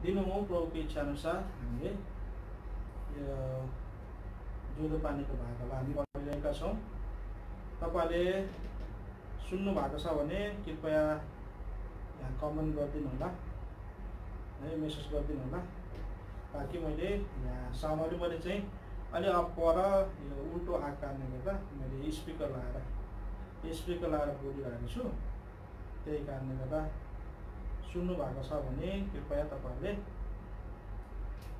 दिनहुँ प्रभुको इच्छा अनुसार हामीले यो जिउँदो पानीको भागलाई हामी पढिरहेका छौँ। तपाईँले सुन्नु भएको छ भने कृपया यहाँ कमेन्ट गरिदिनु होला है, मेसेज गरिदिनु होला, ताकि मैले यहाँ सामग्री मैले चाहिँ अलि अब पर यो उल्टो आएको कारणले गर्दा मैले स्पिकर लगाएर बोलिरहेको छु। त्यही कारणले गर्दा सुन्नु भएको छ भने कृपया तपाईँहरूले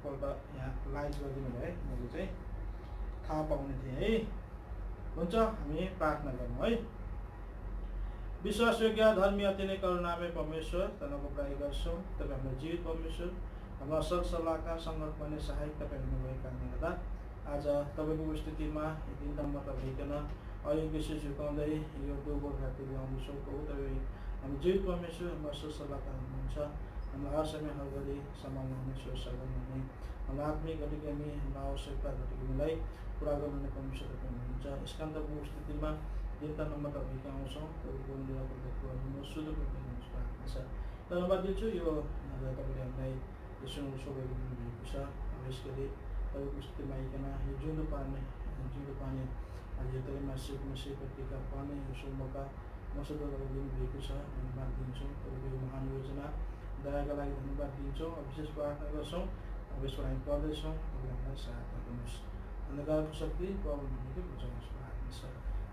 एकपल्ट यहाँ लाइक गरिदिनु भए मैले चाहिँ थाहा पाउने थिएँ है। हुन्छ, हामी प्रार्थना गरौँ है। विश्वासयोग्य धर्मी अति नै करुणामय परमेश्वर, तपाईँको बढाइ गर्छौँ। तपाईँ हाम्रो जीवित परमेश्वर, हाम्रो असल सल्लाहकार सङ्गत गर्ने सहायक तपाईँ हुनुभएको कारणले गर्दा आज तपाईँको उपस्थितिमा दिन नम्बर भइकन अयोग्य से झुकाउँदै यो दोबर खातिर आउँदैछौँ। तपाईँ हाम्रो जीवित परमेश्वर, हाम्रो असल सल्लाहकार हुनुहुन्छ। हाम्रो हर समय हर घडी सम्हाल्नुहुने, सुरक्षा गर्नुहुने, हाम्रो आत्मिक घटिकमी, हाम्रो आवश्यकता घटिकमीलाई पुरा गर्नुहुने परमेश्वर तपाईँ हुनुहुन्छ। स्कन्दको उपस्थितिमा दिनका नम्बर तपाईँको आउँछौँ। तपाईँको शुद्ध प्रार्थना छ। धन्यवाद दिन्छु यो तपाईँले हामीलाई सुन्नु सोभेको दिनुभएको छ। विशेष गरी तपाईँको स्थितिमा आइकन यो जिउँदो पानी आज तपाईँ पत्रिका पढ्ने यो सोमका मसौदा तपाईँ दिनुभएको छ। धन्यवाद दिन्छौँ। तपाईँको यो महान योजना दयाका लागि धन्यवाद दिन्छौँ। विशेष प्रार्थना गर्छौँ। यसबाट हामी पढ्दैछौँ। तपाईँले हामीलाई सहायता गर्नुहोस्। अन्धकारको शक्ति प्रभावदेखि बचाउनुहोस् प्रार्थना छ।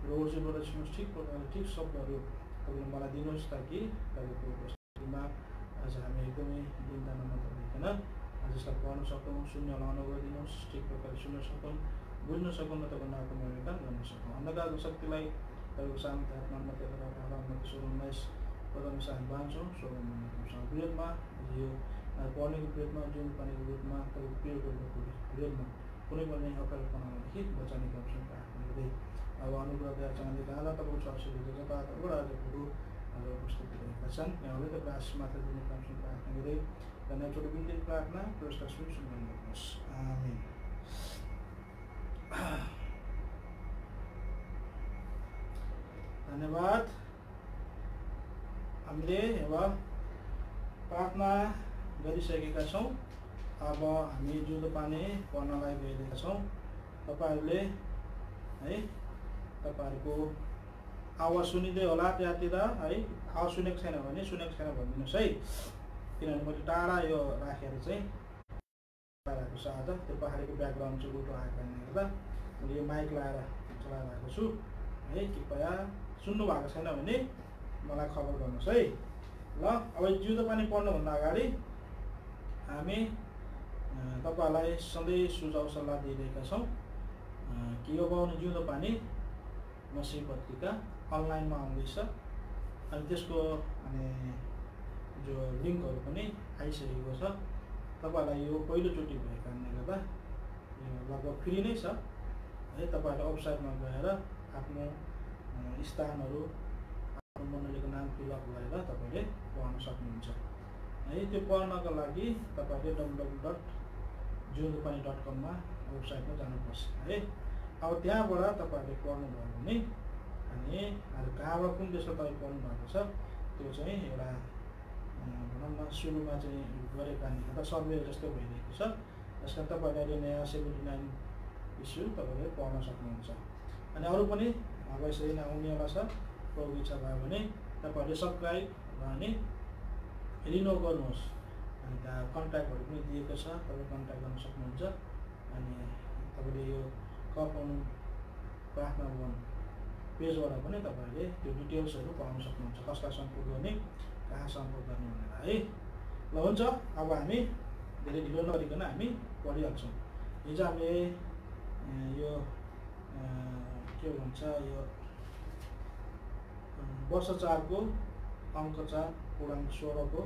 रोजीबाट सुन्नुहोस्, ठिक प्रकारले ठिक शब्दहरू तपाईँले मलाई दिनुहोस्, ताकि तपाईँको उपस्थितिमा आज हामी एकदमै दिनदान नभइकन आज यसलाई पढ्न सकौँ, शून्यलाई अनुभव गरिदिनुहोस्, ठिक प्रकारले सुन्न सकौँ, बुझ्न सकौँ, न तपाईँको नामको महिमा गर्न सकौँ। अन्धकारको शक्तिलाई तपाईँको शान्त आत्मामा त्यसलाई स्वरूपमा प्रदर्शन हामी बाँच्छौँ। स्वरूपमा विरोधमा यो पढ्नेको विरोधमा, जुन पानीको विरोधमा, तपाईँको प्रयोग गरेको विरोधमा कुनै पनि अकल्पनादेखि बचाउने गर्छौँ प्रार्थना गर्दै। अब अनुग्रह दया चाहँदै कहाँदा तपाईँको छर्सहरू जताततबाट आज गुरु उपस्थित रहेका छन्। यहाँले तपाईँ आशिष मात्र दिने कामसँग प्रार्थना गर्दै धन्यवाद छोटो बिन्ती प्रार्थना पुरस्कार सुन्नुहोस्। आमीन। धन्यवाद। हामीले अब प्रार्थना गरिसकेका छौँ। अब हामी जिउँदो पानी पढ्नलाई गइरहेका छौँ। तपाईँहरूले है, तपाईँहरूको आवाज सुनिँदै होला त्यहाँतिर है। आवाज सुनेको छैन भने सुनेको छैन भनिदिनुहोस् है, किनभने मैले टाढा यो राखेर चाहिँ चलाइरहेको छु। आज त्यो पहाडीको ब्याकग्राउन्ड चाहिँ उल्टो आएको कारणले गर्दा मैले यो माइक लगाएर चलाइरहेको छु है। कृपया सुन्नु भएको छैन भने मलाई खबर गर्नुहोस् है। ल, अब जिउँदो पानी पढ्नुभन्दा अगाडि हामी तपाईँहरूलाई सधैँ सुझाव सल्लाह दिइरहेका छौँ कि यो पाउने जिउँदो पानी मसीह पत्रिका अनलाइनमा आउँदैछ। अनि त्यसको जो लिङ्कहरू पनि आइसकेको छ। तपाईँहरूलाई यो पहिलोचोटि भएको कारणले गर्दा यो लगभग फ्री नै छ है। तपाईँहरूले वेबसाइटमा गएर आफ्नो स्थानहरू, आफ्नो मण्डलीको नाम फिलअप गरेर तपाईँले पढ्न सक्नुहुन्छ है। त्यो पढ्नको लागि तपाईँले www.jiundopani.com वेबसाइटमा जानुपर्छ है। अब त्यहाँबाट तपाईँहरूले पढ्नुभयो भने अनि कहाँबाट कुन देशमा तपाईँ पढ्नु भएको छ त्यो चाहिँ एउटा भनौँ न सुरुमा चाहिँ गरेको कारणले गर्दा सर्वे जस्तो भइरहेको छ। त्यस कारण तपाईँहरूले अहिले नयाँ 79 इस्यु तपाईँले पढ्न सक्नुहुन्छ। अनि अरू पनि अब यसरी नै आउनेवाला छ। प्रभुको इच्छा भयो भने तपाईँहरूले सब्सक्राइब अनि रिन्यू गर्नुहोस्। अनि त्यहाँ कन्ट्याक्टहरू पनि दिएको छ, तपाईँ कन्ट्याक्ट गर्न सक्नुहुन्छ। अनि तपाईँले यो कपाउनु प्रार्थना भवन पेजबाट पनि तपाईँहरूले त्यो डिटेल्सहरू पाउन सक्नुहुन्छ, कसलाई सम्पर्क गर्ने, कहाँ सम्पर्क गर्ने भनेर है। ल, हुन्छ। अब हामी धेरै ढिलो नगरिकन हामी पढिहाल्छौँ। हिजो हामीले यो के भन्छ यो वर्ष 4 को अङ्क 4 पूर्णाङ्क 16 को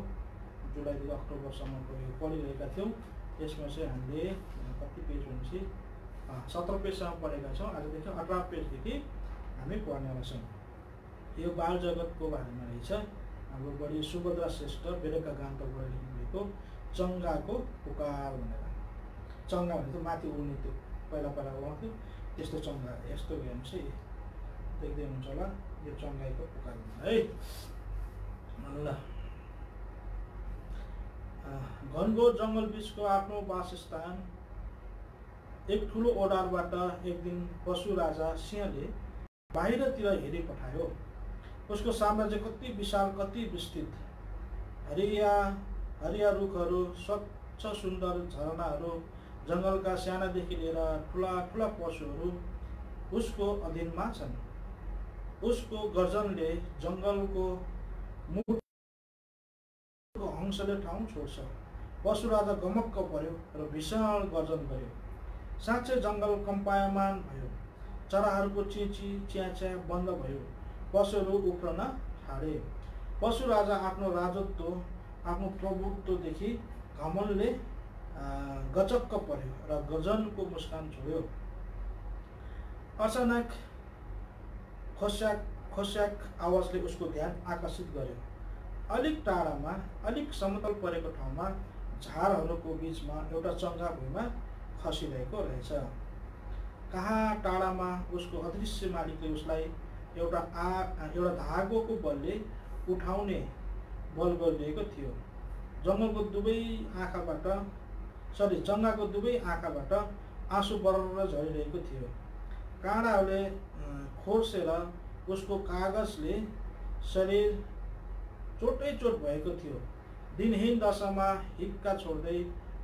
जुलाईदेखि अक्टोबरसम्मको यो पढिरहेका थियौँ। यसमा चाहिँ हामीले कति पेज भनेपछि 17 पेजसम्म पढेका छौँ। आजदेखि 18 पेजदेखि हामी पढ्नेवाला छौँ। यो बाल जगतको बारेमा रहेछ। हाम्रो बढी सुभद्रा श्रेष्ठ बेलुका गान्तोकबाट लेख्नुभएको चङ्गाको पुकार भनेर। चङ्गा भनेको माथि उड्ने, त्यो पहिला उड्थ्यो त्यस्तो चङ्गा। यस्तो हेर्नुहोस् है, देख्दै हुनुहुन्छ होला, यो चङ्गाको पुकार है। ल, घनघोर जङ्गल बिचको आफ्नो वासस्थान एक ठुलो ओडारबाट एक दिन पशु राजा सिंहले बाहिरतिर हेरी पठायो। उसको साम्राज्य कति विशाल, कति विस्तृत। हरिया रुखहरू, स्वच्छ सुन्दर झरनाहरू, जङ्गलका सानादेखि लिएर ठुला ठुला पशुहरू उसको अधीनमा छन्। उसको गर्जनले जङ्गलको मुटुको अंशले ठाउँ छोड्छ। पशु राजा गमक्क पर्यो र भीषण गर्जन गर्यो। साँच्चै जङ्गल कम्पायमान भयो। चराहरूको चिची च्याच्या बन्द भयो। पशुहरू उफ्रन छाडे। पशु राजा आफ्नो राजत्व, आफ्नो प्रभुत्वदेखि घमण्डले गचक्क पर्यो र गर्जनको मुस्कान छोड्यो। अचानक खोस्याक खोस्याक आवाजले उसको ध्यान आकर्षित गर्यो। अलिक टाढामा, अलिक समतल परेको ठाउँमा झारहरूको बीचमा एउटा चङ्गा भुइँमा खसिरहेको रहेछ। कहाँ टाढामा उसको अदृश्य मालिकले उसलाई एउटा धागोको बलले उठाउने बल गरिरहेको थियो। जङ्गाको दुवै आँखाबाट आँसु बरर झरिरहेको थियो। काँडाहरूले खोर्सेर उसको कागजले शरीर चोटै चोट भएको थियो। दिनहीन दशामा हिक्का छोड्दै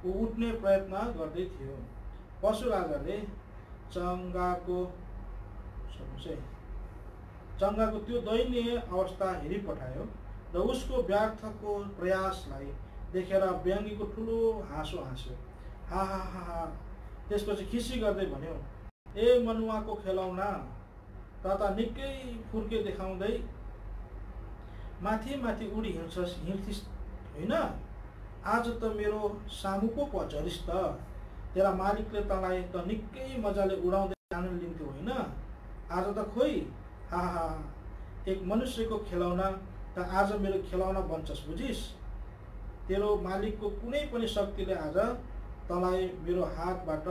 ऊ उठ्ने प्रयत्न गर्दै थियो। पशु राजाले चङ्गाको त्यो दयनीय अवस्था हेरी पठायो र उसको व्यर्थको प्रयासलाई देखेर व्यङ्गीको ठुलो हाँसो हाँस्यो। हा हा हा हा। त्यसपछि खिसी गर्दै भन्यो, ए मनुवाको खेलौना, त निकै फुर्के देखाउँदै माथि माथि उडी हिँड्थिस् होइन? आज त मेरो सामु पो झरिस् त। तेरा मालिकले तँलाई त निकै मजाले उडाउँदै आनन्द लिन्थ्यो होइन? आज त खोइ, हा हा। एक मनुष्यको खेलौना त आज मेरो खेलौना बन्छस्, बुझिस्? तेरो मालिकको कुनै पनि शक्तिले आज तँलाई मेरो हातबाट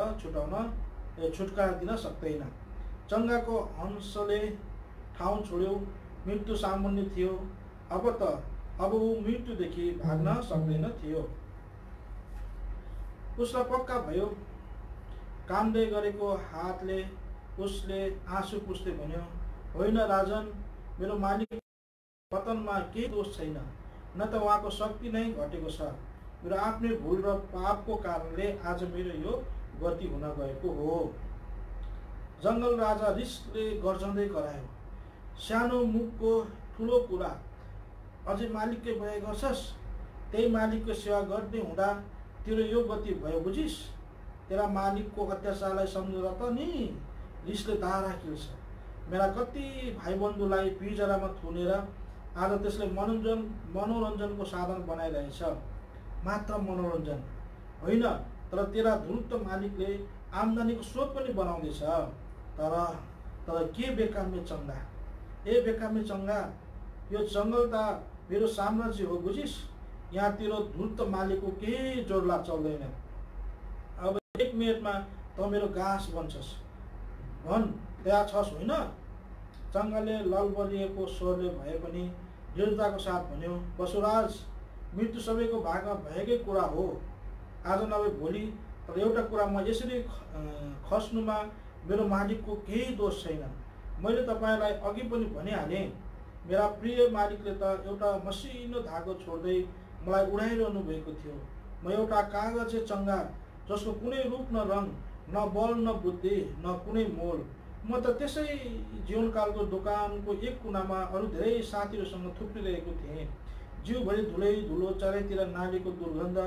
छुटकारा दिन सक्दैन। चङ्गाको हंसले ठाउँ छोड्यो। मृत्यु सामान्य थियो। अब ऊ मृत्युदेखि भाग्न सक्दैन थियो। उसलाई पक्का भयो। कामले गरेको हातले उसले आँसु पुस्दै भन्यो, होइन राजन, मेरो मालिक पतनमा केही दोष छैन, न त उहाँको शक्ति नै घटेको छ। मेरो आफ्नै भुल र पापको कारणले आज मेरो यो गति हुन गएको हो। जङ्गल राजा रिसले गर्जँदै करायो, सानो मुखको ठुलो कुरा, अझै मालिककै भए गर्छस्? त्यही मालिकको सेवा गर्दै हुँदा तेरो यो गति भयो, बुझिस्? तेरा मालिकको अत्याचारलाई सम्झँदा त नि रिसले दारा खिल्छ। मेरा कति भाइबन्धुलाई पिँजरामा थुनेर आज त्यसले मनोरञ्जनको साधन बनाइरहेछ। मात्र मनोरञ्जन होइन, तर तेरा धूर्त मालिकले आम्दानीको स्रोत पनि बनाउँदैछ। तर के बेकामी चङ्गा, ए बेकामी चङ्गा, यो जङ्गल त मेरो साम्राज्य हो, बुझिस्? यहाँ तेरो धूर्त मालिकको केही जोडला चल्दैन। अब 1 मिनटमा त मेरो गाँस बन्छस्, भन, तयार छस् होइन? चङ्गाले ललबलिएको स्वरले भए पनि दृढताको साथ भन्यो, पशुराज, मृत्यु सबैको भागमा भएकै कुरा हो, आज नभए भोलि। तर एउटा कुरामा यसरी खस्नुमा मेरो मालिकको केही दोष छैन। मैले तपाईँलाई अघि पनि भनिहालेँ, मेरा प्रिय मालिकले त एउटा मसिनो धागो छोड्दै मलाई उडाइरहनु भएको थियो। म एउटा कागजे चङ्गा, जसको कुनै रूप न रङ, न बल न बुद्धि, न कुनै मोल। म त त्यसै जीवनकालको दोकानको एक कुनामा अरू धेरै साथीहरूसँग थुप्रिरहेको थिएँ। जिउभरि धुलै धुलो, चारैतिर नालीको दुर्गन्ध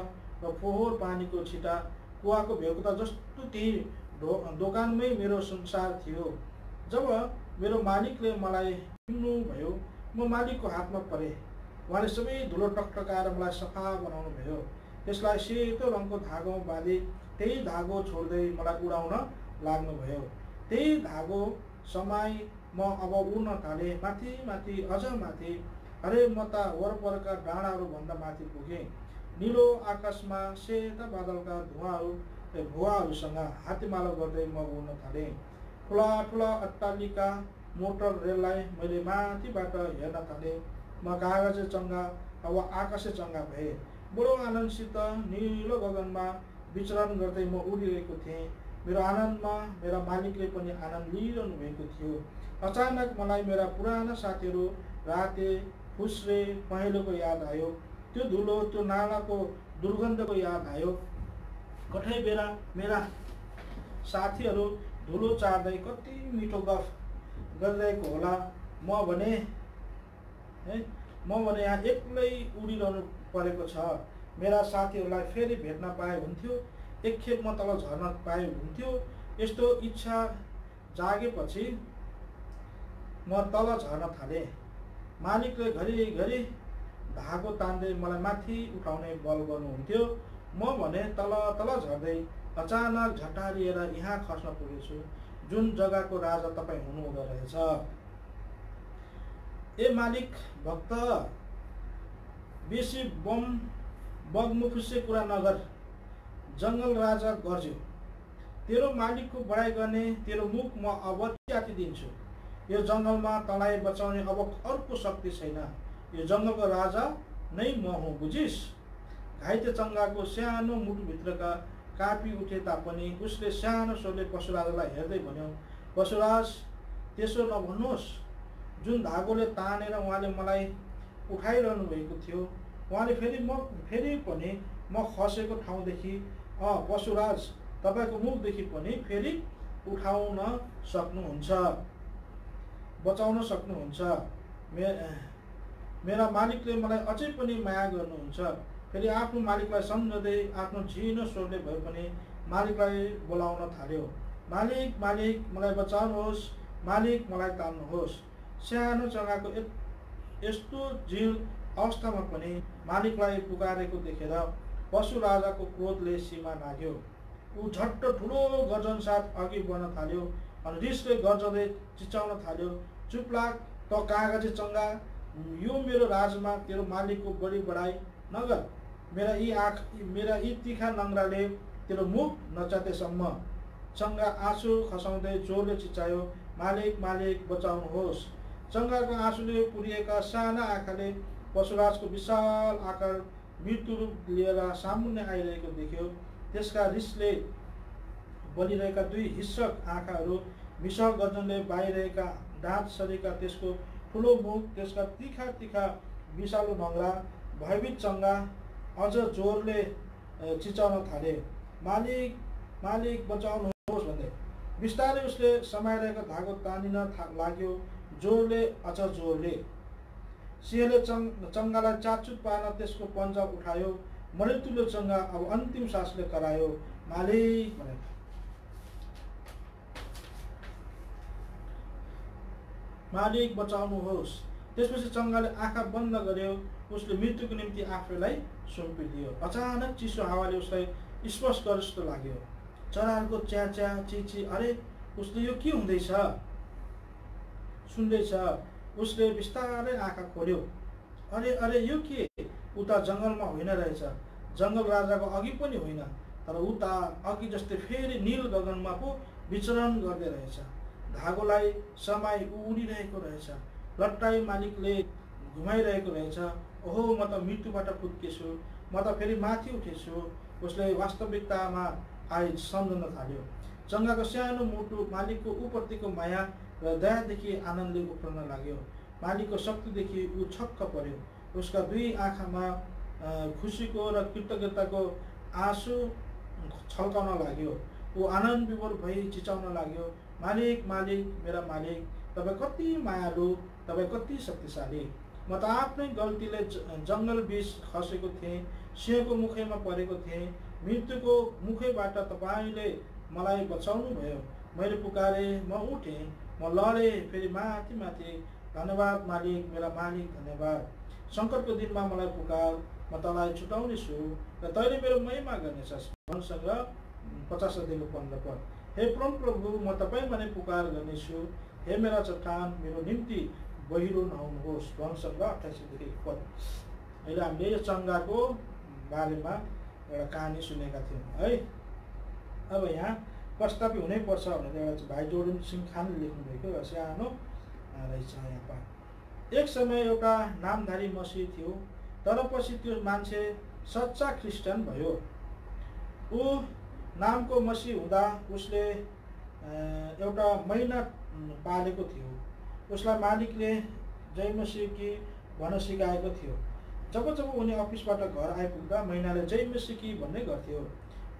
र फोहोर पानीको छिटा, कुवाको भेउता जस्तो त्यही दोकानमै मेरो संसार थियो। जब मेरो मालिकले मलाई किन्नु भयो, म मालिकको हातमा परेँ। उहाँले सबै धुलो टकटकाएर मलाई सफा बनाउनु भयो। त्यसलाई सेतो रङको धागोमा बाँधी त्यही धागो छोड्दै मलाई उडाउन लाग्नुभयो। त्यही धागो समाई म अब उड्न थालेँ, माथि माथि, अझ माथि। अरे म त वरपरका डाँडाहरूभन्दा माथि पुगेँ। निलो आकाशमा सेता बादलका भुवाहरूसँग हातेमालो गर्दै म उड्न थालेँ। ठुला ठुला अट्टालिका, मोटर रेललाई मैले माथिबाट हेर्न थालेँ। म कागजे चङ्गा अब आकाशे चङ्गा भएँ। बडो आनन्दसित निलो गगनमा विचरण गर्दै म उडिरहेको थिएँ। मेरो आनन्दमा मेरा मालिकले पनि आनन्द लिइरहनु भएको थियो। अचानक मलाई मेरा पुराना साथीहरू राते फुस्रे पहेँलोको याद आयो। त्यो धुलो, त्यो नालाको दुर्गन्धको याद आयो। कठै बेला मेरा साथीहरू धुलो चार्दै कति मिठो गफ गरिरहेको होला। म भने यहाँ एक्लै उडिरहनु परेको छ। मेरा साथीहरूलाई फेरि भेट्न पाए हुन्थ्यो। एकखेप म तल झर्न पाए हुन्थ्यो। यस्तो इच्छा जागेपछि म तल झर्न थालेँ। मालिकले घरिघरि धागो तान्दै मलाई माथि उठाउने बल गर्नुहुन्थ्यो। म भने तल तल झर्दै अचानक झटारिएर यहाँ खस्न पुगेछु, जुन जग्गाको राजा तपाईँ हुनुहुँदो रहेछ। ए मालिक भक्त, बेसी बगमुखुसे कुरा नगर। जङ्गल राजा गर्ज्यो। तेरो मालिकको बढाइ गर्ने तेरो मुख म अब च्यातिदिन्छु। यो जङ्गलमा तँलाई बचाउने अब अर्को शक्ति छैन। यो जङ्गलको राजा नै म हुँ, बुझिस्? घाइते चङ्गाको सानो मुटुभित्रका कापी उठे तापनि उसले सानो स्वरले पशुराजलाई हेर्दै भन्यो, पशुराज, त्यसो नभन्नुहोस्। जुन धागोले तानेर उहाँले मलाई उठाइरहनु भएको थियो, उहाँले फेरि पनि म खसेको ठाउँदेखि पशुराज तपाईँको मुखदेखि पनि फेरि उठाउन सक्नुहुन्छ, बचाउन सक्नुहुन्छ। मेरा मालिकले मलाई अझै पनि माया गर्नुहुन्छ। फेरि आफ्नो मालिकलाई सम्झँदै आफ्नो झिनो स्वरले भए पनि मालिकलाई बोलाउन थाल्यो, मालिक, मालिक, मलाई बचाउनुहोस्, मालिक, मलाई तान्नुहोस्। सानो चङ्गाको यस्तो जीर्ण अवस्थामा पनि मालिकलाई पुकारेको देखेर पशु राजाको क्रोधले सीमा नाग्यो। ऊ झट्ट ठुलो गर्जन साथ अघि बढ्न थाल्यो अनि रिसले गर्जँदै चिच्याउन थाल्यो, चुप लाग त कागजी चङ्गा, यो मेरो राजमा तेरो मालिकको बढी बढाइ नगर। मेरा यी तिखा नङ्ग्राले तेरो मुख नचातेसम्म। चङ्गा आँसु खसाउँदै जोरले चिच्यायो, मालिक, मालिक, बचाउनुहोस्। चङ्गाको आँसुले पुरिएका साना आँखाले पशुराजको विशाल आकार मृत्यु रूप लिएर सामुन्ने आइरहेको देख्यो। त्यसका रिसले बलिरहेका दुई हिंस्रक आँखाहरू, मिसल गर्जनले बाहिरहेका दाँत सरीका त्यसको ठुलो मुख, त्यसका तिखा तिखा विषालु नङ्ग्रा। भयभीत चङ्गा अझ जोरले चिच्याउन थाले, मालिक, मालिक, बचाउनुहोस् भन्दै। बिस्तारै उसले समाइरहेको धागो तानिन लाग्यो, जोरले, अझ जोरले। सिंहले चङ्गालाई चाचुत पार्न त्यसको पन्जा उठायो। मृत्युले चङ्गा अब अन्तिम सासले करायो, मालिक भने। मालिक, बचाउनुहोस्। त्यसपछि चङ्गाले आँखा बन्द गर्यो। उसले मृत्युको निम्ति आफैलाई सुम्पिदियो। अचानक चिसो हावाले उसलाई स्पर्श गरे जस्तो लाग्यो। चराहरूको च्या च्या चिची, अरे उसले यो के हुँदैछ सुन्दैछ। उसले बिस्तारै आँखा खोल्यो। अरे अरे यो के? उता जङ्गलमा होइन रहेछ। जङ्गल राजाको अघि पनि होइन, तर उता अघि जस्तै फेरि नील गगनमा पो विचरण गर्दै रहेछ। धागोलाई समाई उडिरहेको रहेछ। लट्टाई मालिकले घुमाइरहेको रहेछ। ओहो, म त मृत्युबाट फुत्केछु, म त फेरि माथि उठेछु। उसले वास्तविकतामा सम्झन थाल्यो। चङ्गाको सानो मुटु मालिकको उप्रतिको माया र दयादेखि आनन्दले उफ्रन लाग्यो। मालिकको शक्तिदेखि ऊ छक्क पर्यो। उसका दुई आँखामा खुसीको र कृतज्ञताको आँसु छल्काउन लाग्यो। ऊ आनन्द विभोर भई चिच्याउन लाग्यो, मालिक, मालिक, मेरा मालिक, तपाईँ कति मायालु, तपाईँ कति शक्तिशाली। म त आफ्नै गल्तीले जङ्गल बीच खसेको थिएँ, सिंहको मुखैमा परेको थिएँ। मृत्युको मुखैबाट तपाईँले मलाई बचाउनु भयो। मैले पुकारेँ, म उठेँ, म लडेँ, फेरि माथि माथि। धन्यवाद मालिक, मेरा मालिक, धन्यवाद। सङ्कटको दिनमा मलाई पुकार, म तँलाई छुटाउने छु र तैँले मेरो महिमा गर्नेछस्। भन्सँग 50 अध्यायको 15 पद। हे परमप्रभु, म तपाईँमा नै पुकार गर्नेछु। हे मेरा चट्टान, मेरो निम्ति बहिरो नहुनुहोस्। भन्सँग 28 पद। अहिले हामीले यो चङ्गाको बारेमा एउटा कहानी सुनेका थियौँ है। अब यहाँ प्रस्ताव हुनैपर्छ भनेर एउटा भाइ जोडुन सिंह खानले लेख्नुभएको एउटा सानो रहेछ यहाँ। एक समय एउटा नामधारी मसीह थियो, तर पछि त्यो मान्छे सच्चा ख्रिस्टियन भयो। ऊ नामको मसीह हुँदा उसले एउटा महिना पालेको थियो। उसलाई मालिकले जय मसीह कि भन्न सिकाएको थियो। जब जब उनी अफिसबाट घर आइपुग्दा महिनाले जय मसीह कि भन्ने गर्थ्यो।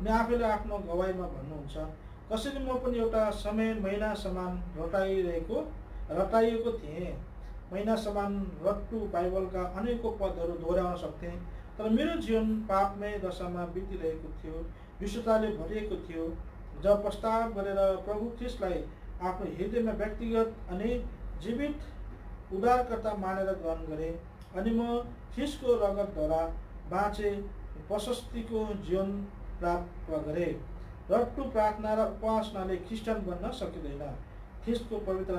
उनी आफैले आफ्नो गवाईमा भन्नुहुन्छ, कसरी म पनि एउटा समय महिना समान रटाइएको थिएँ। महिना समान रट्टु बाइबलका अनेकौँ पदहरू दोहोऱ्याउन सक्थेँ, तर मेरो जीवन पापमय दशामा बितिरहेको थियो, विश्वताले भरिएको थियो। जब प्रस्ताव गरेर प्रभु ख्रिस्टलाई आफ्नो हृदयमा व्यक्तिगत अनि जीवित उद्धारकर्ता मानेर ग्रहण गरेँ अनि म ख्रिस्टको रगतद्वारा बाँचे प्रशस्तिको जीवन प्राप्त गरेँ। रट्टु प्रार्थना र उपासनाले ख्रिस्टियन बन्न सकिँदैन। ख्रिस्टको पवित्र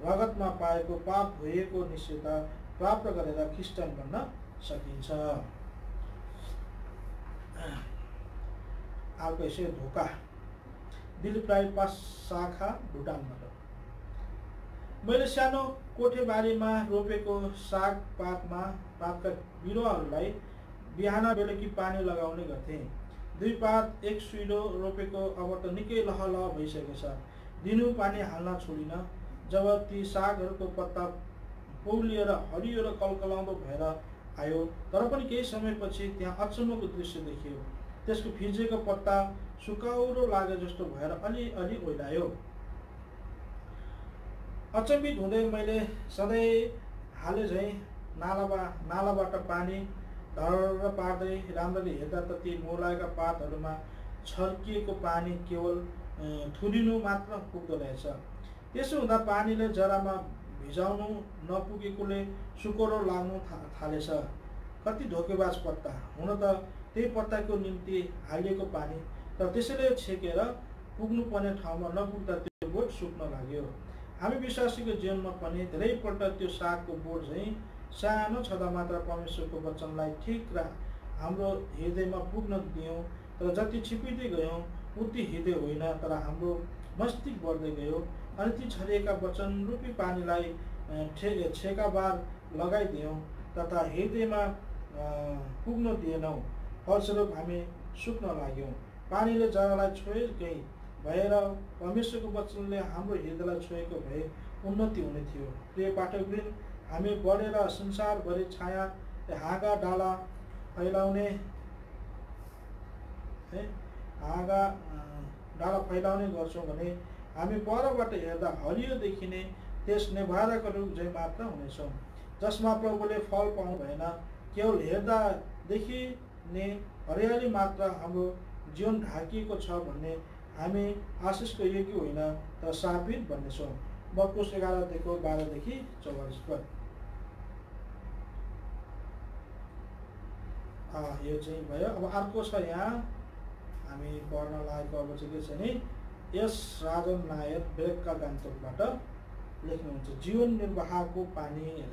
रगतमा पाएको पाप धोइएको निश्चयता प्राप्त गरेर ख्रिस्टियन बन्न सकिन्छ। अर्को यसो धोका। दिलीप राई पास शाखा भुटानबाट। मैले सानो कोठेबारीमा रोपेको साग पातका बिरुवाहरूलाई बिहान बेलुकी पानी लगाउने गर्थेँ। 2 पात 1 सुइलो रोपेको अब त निकै लहलह भइसकेको छ। दिनहुँ पानी हाल्न छोडिन। जब ती सागहरूको पत्ता पौलिएर हरियो र कलकलाउँदो भएर आयो, तर पनि केही समयपछि त्यहाँ अचम्मको दृश्य देखियो। त्यसको फिजिएको पत्ता सुकाउरो लागे जस्तो भएर अलि ओइलायो। अचम्मित हुँदै मैले सधैँ हाले झैँ नालाबाट पानी धर पार्दै राम्ररी हेर्दा त ती मौलाएका पातहरूमा छर्किएको पानी केवल थुनिनु मात्र पुग्दो रहेछ। त्यसो हुँदा पानीले जरामा भिजाउनु नपुगेकोले सुकोरो लाग्नु थालेछ। कति धोकेबाज पत्ता! हुन त त्यही पत्ताको निम्ति हालिएको पानी, तर त्यसैले छेकेर पुग्नुपर्ने ठाउँमा नपुग्दा त्यो बोट सुक्न लाग्यो। हामी विश्वासीको जीवनमा पनि धेरैपल्ट त्यो सागको बोट झैँ सानो छँदा मात्र परमेश्वरको वचनलाई ठिक र हाम्रो हृदयमा पुग्न दियौँ, तर जति छिपिँदै गयौँ उति हृदय होइन, तर हाम्रो मस्तिष्क बढ्दै गयो अनि ती छरिएका वचन रूपी पानीलाई छेकाबार लगाइदियौँ तथा हृदयमा पुग्न दिएनौँ। फलस्वरूप हामी सुक्न लाग्यौँ। पानीले जरालाई छोएकै भएर परमेश्वरको वचनले हाम्रो हृदयलाई छोएको भए उन्नति हुने थियो। प्रिय पाठकवृन्द, हामी बढेर संसारभरि छाया हाँगा डाला फैलाउने गर्छौँ भने हामी परबाट हेर्दा हरियो देखिने त्यस नेभाराका रूप झैँ मात्र हुनेछौँ, जसमा प्रभुले फल पाउनु भएन। केवल हेर्दा देखिने हरियाली मात्र हाम्रो जीवन ढाकिएको छ भन्ने हामी आशिषको योग्य होइन, तर शापित बन्नेछौँ। मर्कुस 11:12-44 पद। यो चाहिँ भयो। अब अर्को छ यहाँ हामी पढ्न लागेको। अब चाहिँ के छ नि, यस राजन नायर बेरेक्का गान्तोकबाट लेख्नुहुन्छ, जीवन निर्वाहको पानी है,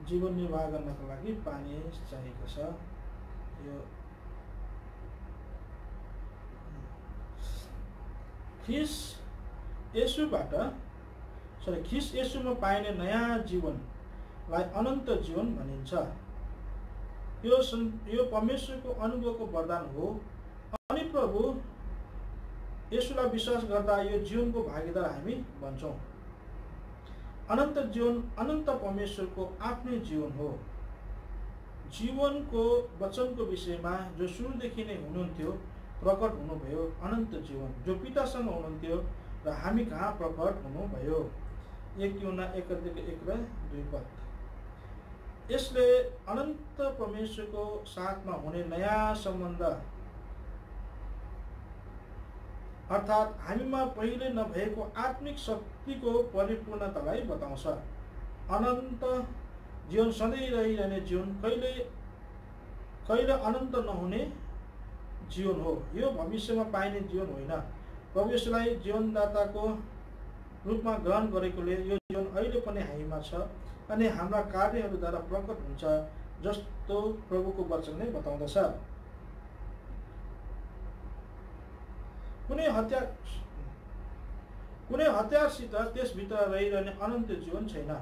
जीवन निर्वाह गर्नको लागि पानी चाहिएको छ। यो ख्रिस्ट येशूमा पाइने नयाँ जीवनलाई अनन्त जीवन भनिन्छ। यो परमेश्वरको अनुभवको वरदान हो अनि प्रभु येशूलाई विश्वास गर्दा यो जीवनको भागीदार हामी बन्छौँ। अनन्त जीवन अनन्त परमेश्वरको आफ्नै जीवन हो। जीवनको वचनको विषयमा जो सुरुदेखि नै हुनुहुन्थ्यो प्रकट हुनुभयो, अनन्त जीवन जो पितासँग हुनुहुन्थ्यो र हामी कहाँ प्रकट हुनुभयो। 1 यूहन्ना 1:1-2 पद। यसले अनन्त परमेश्वरको साथमा हुने नयाँ सम्बन्ध अर्थात् हामीमा पहिले नभएको आत्मिक शक्तिको परिपूर्णतालाई बताउँछ। अनन्त जीवन सधैँ रहिरहने जीवन, कहिले अनन्त नहुने जीवन हो। यो भविष्यमा पाइने जीवन होइन। प्रभु येशूलाई जीवनदाताको रूपमा ग्रहण गरेकोले यो जीवन अहिले पनि हामीमा छ अनि हाम्रा कार्यहरूद्वारा प्रकट हुन्छ, जस्तो प्रभुको वचनले बताउँदछ। कुनै हतियारसित त्यसभित्र रहिरहने अनन्त जीवन छैन।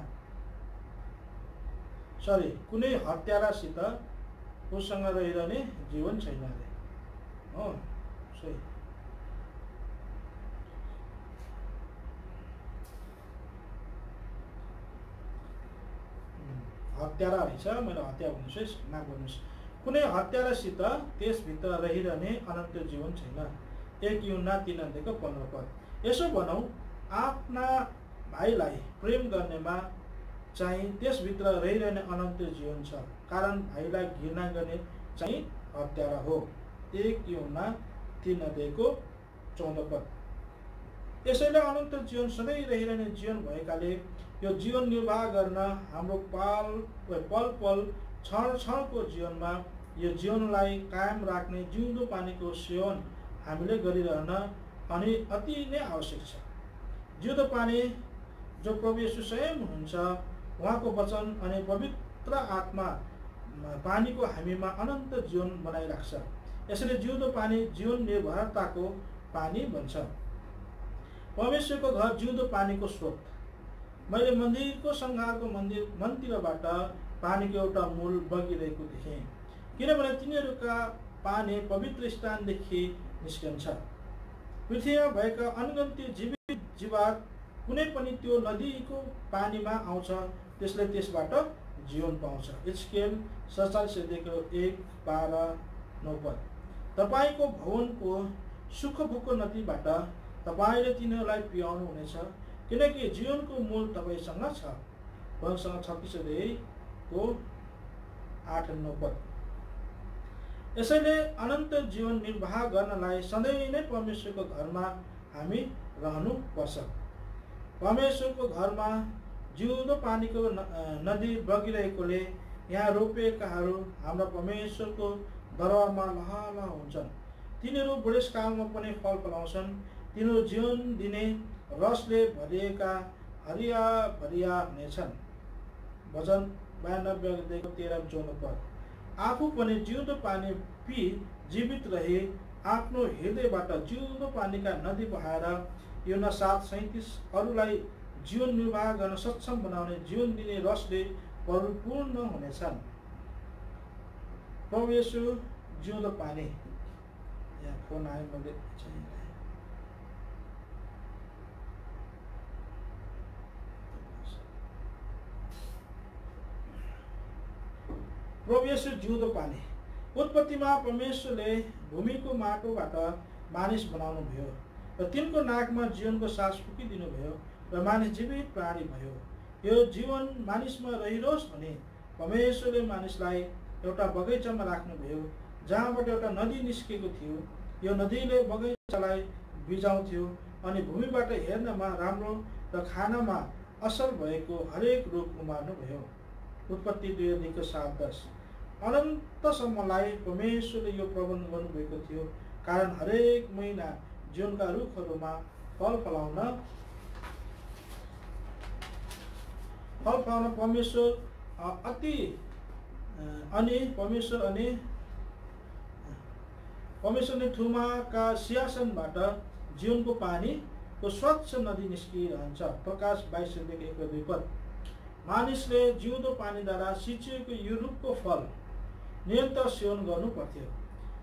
कुनै हत्यारासित उसँग रहिरहने जीवन छैन अरे हो सही। हत्यारा रहेछ, मैले हत्या भन्नुहोस् है, नबोल्नुहोस्। कुनै हत्यारासित त्यसभित्र रहिरहने अनन्त जीवन छैन। 1 यूहन्ना 3:15 पद। यसो भनौँ, आफ्ना भाइलाई प्रेम गर्नेमा चाहिँ त्यसभित्र रहिरहने अनन्त जीवन छ, कारण भाइलाई घृणा गर्ने चाहिँ हत्यारा हो। 1 यूहन्ना 3:14 पद। यसैले अनन्त जीवन सधैँ रहिरहने जीवन भएकाले यो जीवन निर्वाह गर्न हाम्रो पल पल क्षण क्षणको जीवनमा यो जीवनलाई कायम राख्ने जिउँदो पानीको सेवन हामीले गरिरहन अनि अति नै आवश्यक छ। जिउँदो पानी जो प्रभु येशू स्वयं हुनुहुन्छ, उहाँको वचन अनि पवित्र आत्मा पानीको हामीमा अनन्त जीवन बनाइराख्छ। यसैले जिउँदो पानी जीवन निर्भरताको पानी बन्छ। परमेश्वरको घर जिउँदो पानीको स्रोत। मैले मन्दिरको सङ्घारको मन्दिरबाट पानीको एउटा मूल बगिरहेको देखेँ, किनभने तिनीहरूका पानी पवित्र स्थानदेखि निस्कन्छ। पृथ्वीमा भएका अनगन्ती जीवित जीवात कुनै पनि त्यो नदीको पानीमा आउँछ, त्यसले त्यसबाट जीवन पाउँछ। हिजकियल 47:1-12-9 पद। तपाईँको भवनको सुखभोगको नदीबाट तपाईँले तिनीहरूलाई पियाउनु हुनेछ, किनकि जीवनको मूल तपाईँसँग छ। उहाँसँग 36:8-9 पद। यसैले अनन्त जीवन निर्वाह गर्नलाई सधैँ नै परमेश्वरको घरमा हामी रहनुपर्छ। परमेश्वरको घरमा जिउँदो पानीको नदी बगिरहेकोले यहाँ रोपिएकाहरू हाम्रा परमेश्वरको दरबारमा लहलह हुन्छन्। तिनीहरू बुढेसकालमा पनि फल फलाउँछन्। तिनीहरू जीवन दिने रसले भरिएका हरिया भरिया हुनेछन्। भजन 92:13-14 पद। आफू पनि जिउँदो पानी पी जीवित रहे आफ्नो हृदयबाट जिउँदो पानीका नदी बहाएर यूहन्ना 7:37 अरूलाई जीवन निर्वाह गर्न सक्षम बनाउने जीवन दिने रसले परिपूर्ण हुनेछन्। प्रभु येशू जिउँदो पानी। यहाँ फोन आयो, मैले प्रभु येशू जिउँदो पानी। उत्पत्तिमा परमेश्वरले भूमिको माटोबाट मानिस बनाउनु भयो र तिनको नाकमा जीवनको सास फुकिदिनु भयो र मानिस जीवित प्राणी भयो। यो जीवन मानिसमा रहिरोस् भने परमेश्वरले मानिसलाई एउटा बगैँचामा राख्नुभयो, जहाँबाट एउटा नदी निस्केको थियो। यो नदीले बगैँचालाई बिजाउँथ्यो अनि भूमिबाट हेर्नमा राम्रो र खानमा असल भएको हरेक रुख उमार्नुभयो। उत्पत्ति 2:7-10। अनन्तसम्मलाई परमेश्वरले यो प्रबन्ध गर्नुभएको थियो, कारण हरेक महिना जीवनका रुखहरूमा फल फलाउन परमेश्वर परमेश्वरले थुमाका सिंहासनबाट जीवनको पानीको स्वच्छ नदी निस्किरहन्छ। प्रकाश 22:1-2 पद। मानिसले जिउँदो पानीद्वारा सिँचिएको यो रुखको फल निरन्तर सेवन गर्नु पर्थ्यो,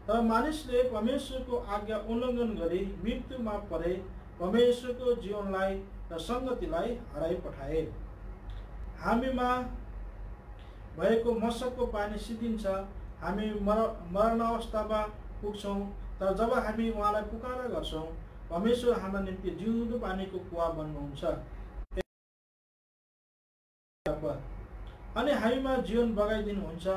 तर मानिसले परमेश्वरको आज्ञा उल्लङ्घन गरी मृत्युमा परे परमेश्वरको जीवनलाई र सङ्गतिलाई हराइपठाए। हामीमा भएको मशकको पानी सिद्धिन्छ, हामी मरणावस्थामा पुग्छौँ, तर जब हामी उहाँलाई पुकारा गर्छौँ, परमेश्वर हाम्रा निम्ति जिउँदो पानीको कुवा बन्नुहुन्छ अनि हामीमा जीवन बगाइदिनुहुन्छ।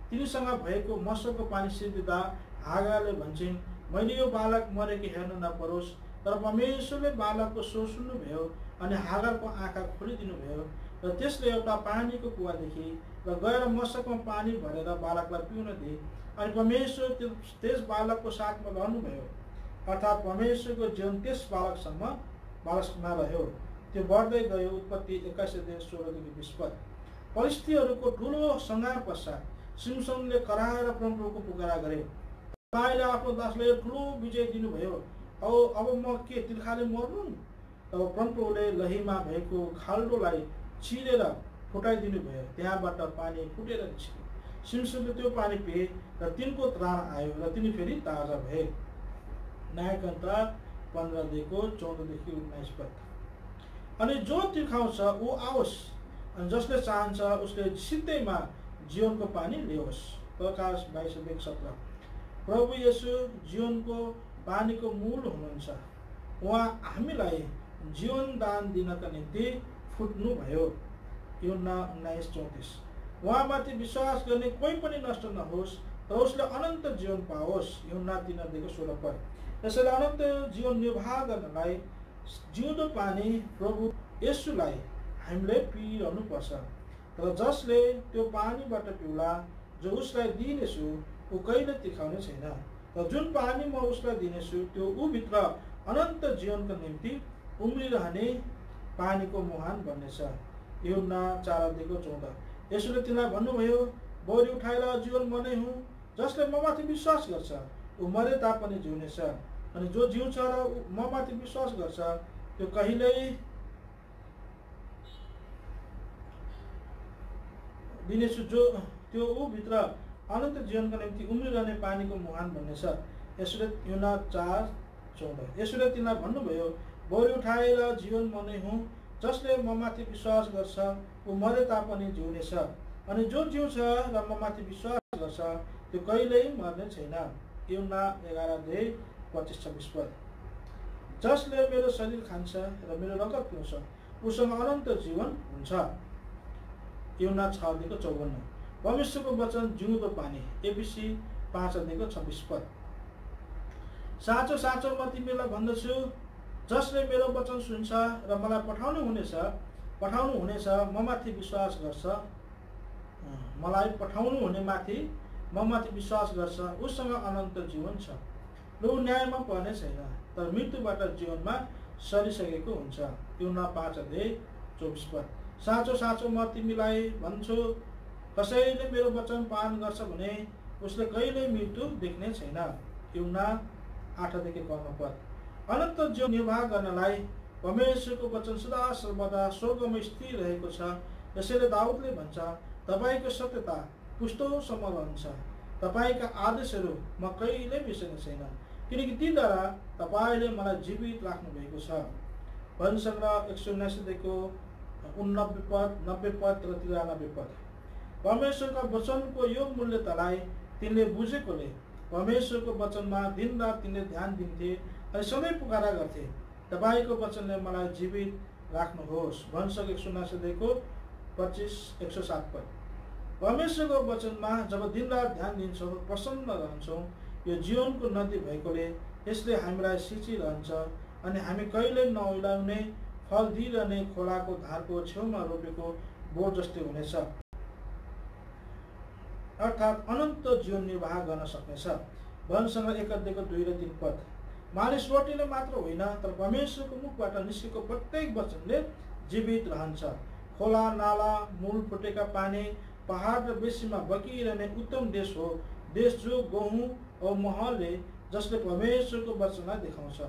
तिनीसँग भएको मशकको पानी सिद्धिँदा हागारले भन्छन्, मैले यो बालक मरेको हेर्न नपरोस्, तर परमेश्वरले बालकको स्वर सुन्नुभयो अनि हागारको आँखा खोलिदिनु भयो र त्यसले एउटा पानीको कुवा देखि र गएर मशकमा पानी भरेर बालकलाई पिउन दिए अनि परमेश्वर त्यस बालकको साथमा रहनुभयो, अर्थात् परमेश्वरको जीवन त्यस बालकमा रह्यो। त्यो बढ्दै गयो। उत्पत्ति 21:16-20 पद। परिस्थितिहरूको ठुलो सङ्घार पश्चात सिमसोनले कराएर परमप्रभुको पुकारा गरे। तपाईँले आफ्नो दासलाई ठुलो विजय दिनुभयो, अब म के तिर्खाले मर्नु? तब परमप्रभुले लहीमा भएको खाल्डोलाई चिरेर फुटाइदिनु भयो, त्यहाँबाट पानी फुटेर निस्क्यो। सिमसनले त्यो पानी पिए र तिनको त्राण आयो र तिनी फेरि ताजा भए। न्यायकाण्ड 15:14-19 पद। अनि जो तिर्खाउँछ ऊ आओस्, अनि जसले चाहन्छ उसले सिधैमा जीवनको पानी ल्याओस्। प्रकाश 22:17। प्रभु येशू जीवनको पानीको मूल हुनुहुन्छ। उहाँ हामीलाई जीवन दान दिनका निम्ति फुट्नुभयो। यूहन्ना 19:34। उहाँमाथि विश्वास गर्ने कोही पनि नष्ट नहोस् तर उसले अनन्त जीवन पाओस्। यूहन्ना 3:16 पद। यसैले अनन्त जीवन निर्वाह गर्नलाई जिउँदो पानी प्रभु येशूलाई हामीले पिइरहनु पर्छ। तर जसले त्यो पानीबाट पिउला जो उसलाई दिनेछु ऊ कहिले तिर्खाउने छैन। तर जुन पानी म उसलाई दिनेछु त्यो ऊभित्र अनन्त जीवनको निम्ति उम्रिरहने पानीको मुहान बन्नेछ। यूहन्ना 4:14। येशूले तिनीलाई भन्नुभयो, बौरी उठाएर जीवन म नै हुँ। जसले ममाथि विश्वास गर्छ ऊ मरे तापनि जिउनेछ, अनि जो जिउँछ र ममाथि विश्वास गर्छ त्यो कहिल्यै दिनेछु जो त्यो ऊभित्र अनन्त जीवनको निम्ति उम्रिरहने पानीको मुहान बन्नेछ। यसुले यूहन्ना 4:14। यसुले तिनीलाई भन्नुभयो, बौरी उठाएर जीवन म नै हुँ। जसले ममाथि विश्वास गर्छ ऊ मरे तापनि जिउनेछ, अनि जो जिउँछ र ममाथि विश्वास गर्छ त्यो कहिल्यै मर्ने छैन। यूहन्ना 11:25-26 पद। जसले मेरो शरीर खान्छ र मेरो रगत पिउँछ उसँग अनन्त जीवन हुन्छ। यूहन्ना 6:54। परमेश्वरको वचन जिउँदो पानी। एफिसी 5:26 पद। साँचो साँचो म तिमीलाई भन्दछु, जसले मेरो वचन सुन्छ र मलाई पठाउनु हुनेछ ममाथि विश्वास गर्छ, मलाई पठाउनु हुने माथि ममाथि विश्वास गर्छ उसँग अनन्त जीवन छ। र ऊ न्यायमा पर्ने छैन तर मृत्युबाट जीवनमा सरिसकेको हुन्छ। यूहन्ना 5:24 पद। साँचो साँचो म तिमीलाई भन्छु, कसैले मेरो वचन पालन गर्छ भने उसले कहिल्यै मृत्यु देख्ने छैन। यूहन्ना 8:51 पद। अनन्त जीवन निर्वाह गर्नलाई परमेश्वरको वचन सदा सर्वदा स्वर्गमा स्थिर रहेको छ। यसैले दाउदले भन्छ, तपाईको सत्यता पुस्तौसम्म रहन्छ, तपाईका आदेशहरू म कहिल्यै बिर्सने छैन, किनकि तीद्वारा तपाईले मलाई जीवित राख्नु भएको छ। भजन सङ्ग्रह 179:89 पद, 90 पद र 93 पद। परमेश्वरका वचनको यो मूल्यतालाई तिनले बुझेकोले परमेश्वरको वचनमा दिनरात तिनले ध्यान दिन्थे अनि सधैँ पुकारा गर्थे, तपाईको वचनले मलाई जीवित राख्नुहोस्। भजन सङ्ग्रह 125:107 पद। परमेश्वरको वचनमा जब दिनरात ध्यान दिन्छौँ, प्रसन्न रहन्छौँ, यो जीवनको नदी भएकोले यसले हामीलाई सिँचिरहन्छ अनि हामी कहिल्यै नओइलाउने फल दिइरहने खोलाको धारको छेउमा रोपेको बोट जस्तै हुनेछ, अर्थात् अनन्त जीवन निर्वाह गर्न सक्नेछ। भजन सङ्ग्रह 1:2 र 3 पद। मानिस रोटीले मात्र होइन तर परमेश्वरको मुखबाट निस्केको प्रत्येक वचनले जीवित रहन्छ। खोला, नाला, मूल फुटेका पानी, पहाड र बेसीमा बगिरहने उत्तम देश हो, देश जो गहुँ औ महलले जसले परमेश्वरको वचनलाई देखाउँछ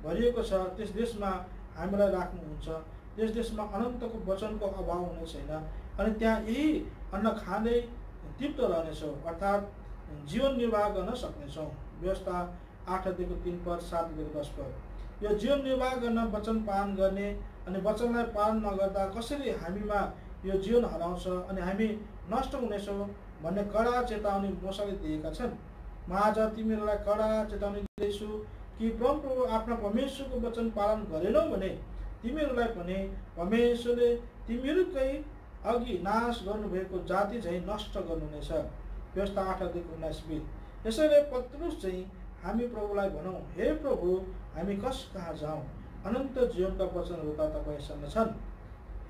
भरिएको छ। त्यस देशमा हामीलाई राख्नुहुन्छ। त्यस देशमा अनन्तको वचनको अभाव हुने छैन अनि त्यहाँ यही अन्न खाँदै तृप्त रहनेछौँ, अर्थात् जीवन निर्वाह गर्न सक्नेछौँ। व्यवस्था 8:3 पद, 7:10 पद। यो जीवन निर्वाह गर्न वचन पालन गर्ने अनि वचनलाई पालन नगर्दा कसरी हामीमा यो जीवन हराउँछ अनि हामी नष्ट हुनेछौँ भन्ने कडा चेतावनी मूसाले दिएका छन्। म आज तिमीहरूलाई कडा चेतावनी दिँदैछु कि परमप्रभु आफ्ना परमेश्वरको वचन पालन गरेनौ भने तिमीहरूलाई पनि परमेश्वरले तिमीहरूकै अघि नाश गर्नुभएको जाति झैँ नष्ट गर्नुहुनेछ। व्यवस्था 8:19-20। यसैले पत्रुस चाहिँ हामी प्रभुलाई भनौँ, हे प्रभु हामी कस कहाँ जाउँ, अनन्त जीवनका वचनहरू त तपाईँसँग छन्।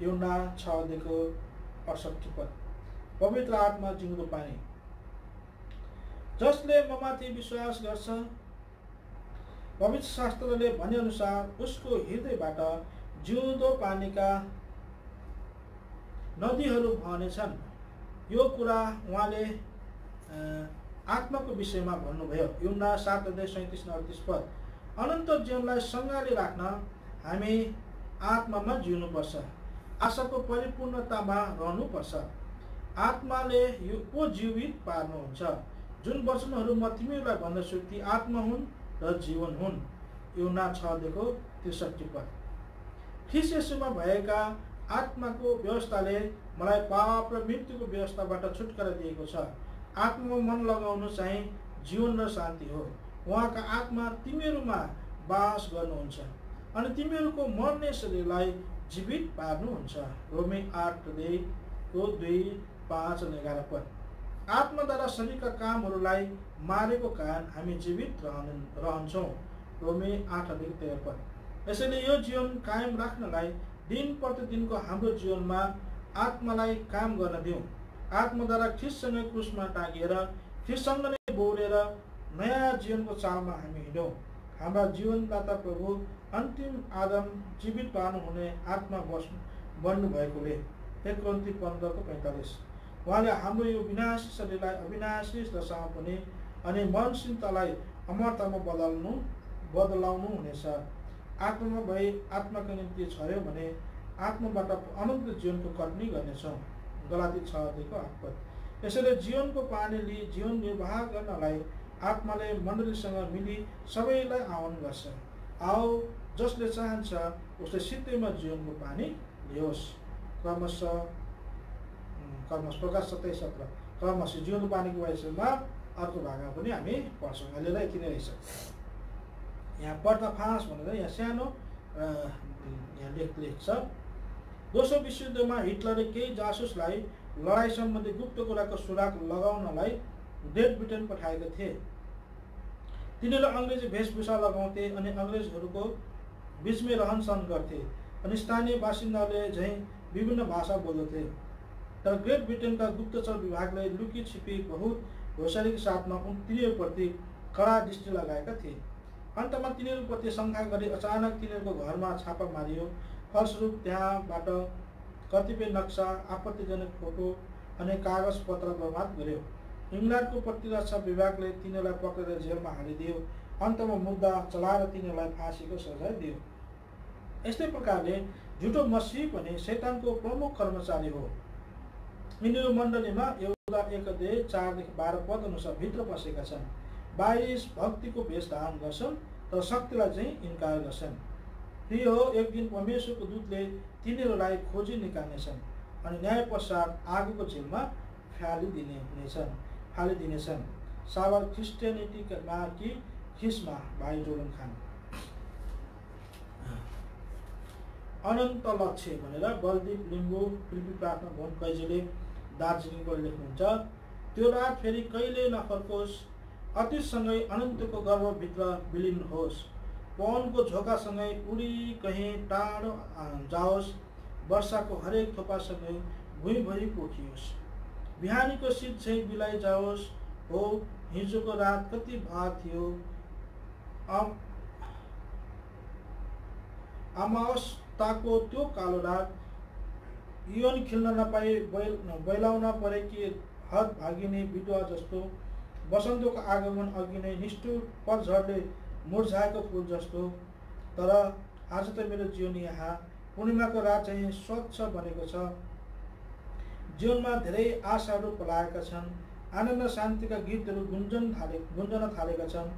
यूहन्ना 6:68 पद। पवित्र आत्मा जिउँदो पानी। जसले ममाथि विश्वास गर्छ, पवित्र शास्त्रले भनेअनुसार उसको हृदयबाट जिउँदो पानीका नदीहरू बहनेछन्। यो कुरा उहाँले आत्माको विषयमा भन्नुभयो। यूहन्ना 7:37-38 पद। अनन्त जीवनलाई सँगाले राख्न हामी आत्मामा जिउनुपर्छ, आशाको परिपूर्णतामा रहनुपर्छ। आत्माले यो उपजीवित पार्नुहुन्छ। जुन वचनहरू म तिमीहरूलाई भन्दछु ती आत्मा हुन् र जीवन हुन्। यूहन्ना 6:63 पद। ख्रीष्ट येशूमा भएका आत्माको व्यवस्थाले मलाई पाप र मृत्युको व्यवस्थाबाट छुटकारा दिएको छ। आत्मामा मन लगाउनु चाहिँ जीवन र शान्ति हो। उहाँका आत्मा तिमीहरूमा वास गर्नुहुन्छ अनि तिमीहरूको मर्ने शरीरलाई जीवित पार्नुहुन्छ। रोमी 8:2, 5 अनि 11 पद। आत्माद्वारा शरीरका कामहरूलाई मारेको कारण हामी जीवित रहन्छौँ। रोमी 8:13 पद। यसैले यो जीवन कायम राख्नलाई दिन प्रतिदिनको हाम्रो जीवनमा आत्मालाई काम गर्न दिउँ। आत्माद्वारा ख्रीष्टसँगै क्रुसमा टाँगिएर ख्रीष्टसँग नै बोलेर नयाँ जीवनको चालमा हामी हिँडौँ। हाम्रा जीवनदाता प्रभु अन्तिम आदम जीवित पार्नुहुने आत्मा बन्नु भएकोले 1 कोरिन्थी 15:45। उहाँले हाम्रो यो विनाशी शरीरलाई अविनाशी दशामा पनि अनि मनशीलतालाई अमरतामा बदलाउनु हुनेछ। आत्मामा भई आत्माको निम्ति छर्यो भने आत्माबाट अनन्त जीवनको कटनी गर्नेछौँ। गलाती 6:8 पद। यसैले जीवनको पानी लिई जीवन निर्वाह गर्नलाई आत्माले मण्डलीसँग मिली सबैलाई आह्वान गर्छ। आओ, जसले चाहन्छ उसले सित्तैमा जीवनको पानी लियोस्। प्रकाश 27:17। क्रमश जीवनको पानीको विषयमा अर्को भागमा पनि हामी पढ्छौँ। अहिलेलाई यति नै रहेछ। यहाँ पर्दाफास भनेर यहाँ सानो यहाँ लेख छ। दोस्रो विश्वयुद्धमा हिटलरले केही जासुसलाई लडाइँ सम्बन्धी गुप्त कुराको सुराग लगाउनलाई ग्रेट ब्रिटेन पठाएका थिए। तिनीहरूले अङ्ग्रेजी वेशभूषा लगाउँथे अनि अङ्ग्रेजहरूको बिचमै रहनसहन गर्थे अनि स्थानीय बासिन्दाले झैँ विभिन्न भाषा बोल्दथे। तर ग्रेट ब्रिटेनका गुप्तचर विभागले लुकी छिपी बहुत होसियारीको साथमा तिनीहरूप्रति कडा दृष्टि लगाएका थिए। अन्तमा तिनीहरूप्रति शङ्का गरी अचानक तिनीहरूको घरमा छापा मारियो। फलस्वरूप त्यहाँबाट कतिपय नक्सा, आपत्तिजनक फोटो अनि कागज पत्र बर्बाद गर्यो। इङ्ल्यान्डको प्रतिरक्षा विभागले तिनीहरूलाई पक्रेर जेलमा हालिदियो। अन्तमा मुद्दा चलाएर तिनीहरूलाई फाँसीको सजाय दियो। यस्तै प्रकारले झुटो मसीह पनि शैतानको प्रमुख कर्मचारी हो। यिनीहरू मण्डलीमा एउटा 1:4-12 पद अनुसार भित्र पसेका छन्। बाहिरी भक्तिको भेष धारण गर्छन् तर शक्तिलाई चाहिँ इन्कार गर्छन्। प्रिय हो, एक दिन परमेश्वरको दूतले तिनीहरूलाई खोजी निकाल्नेछन् अनि न्याय पश्चात आगोको जेलमा फालिदिनेछन्। सावर क्रिस्टियनिटीमा कि ख्रिस्टमा भाइ जोर्डन खान। अनन्त लक्ष्य भनेर बलदीप लिम्बू फिल्मी प्रार्थना भवन कैजेले दार्जिलिङबाट लेख्नुहुन्छ। त्यो रात फेरि कहिले नफर्कोस्, अतीतसँगै अनन्तको गर्भभित्र विलिन होस्। पवनको झोकासँगै उडी कहीँ टाढो जाओस्। वर्षाको हरेक थोपासँगै भुइँभरि पोखियोस्। बिहानीको शीत चाहिँ बिलाइ जाओस्। हो, हिजोको रात कति भार थियो। अमावस्याको त्यो कालो रात यौन खिल्न नपाई बैलाउन परेकी हद भागिने बिटुवा जस्तो, वसन्तको आगमन अघि नै निष्ठुर पतझडले मुर्झाएको फुल जस्तो। तर आज त मेरो जीवन यहाँ पूर्णिमाको रात चाहिँ स्वच्छ बनेको छ। जीवनमा धेरै आशाहरू पलाएका छन्। आनन्द शान्तिका गीतहरू गुन्जन थालेका छन्।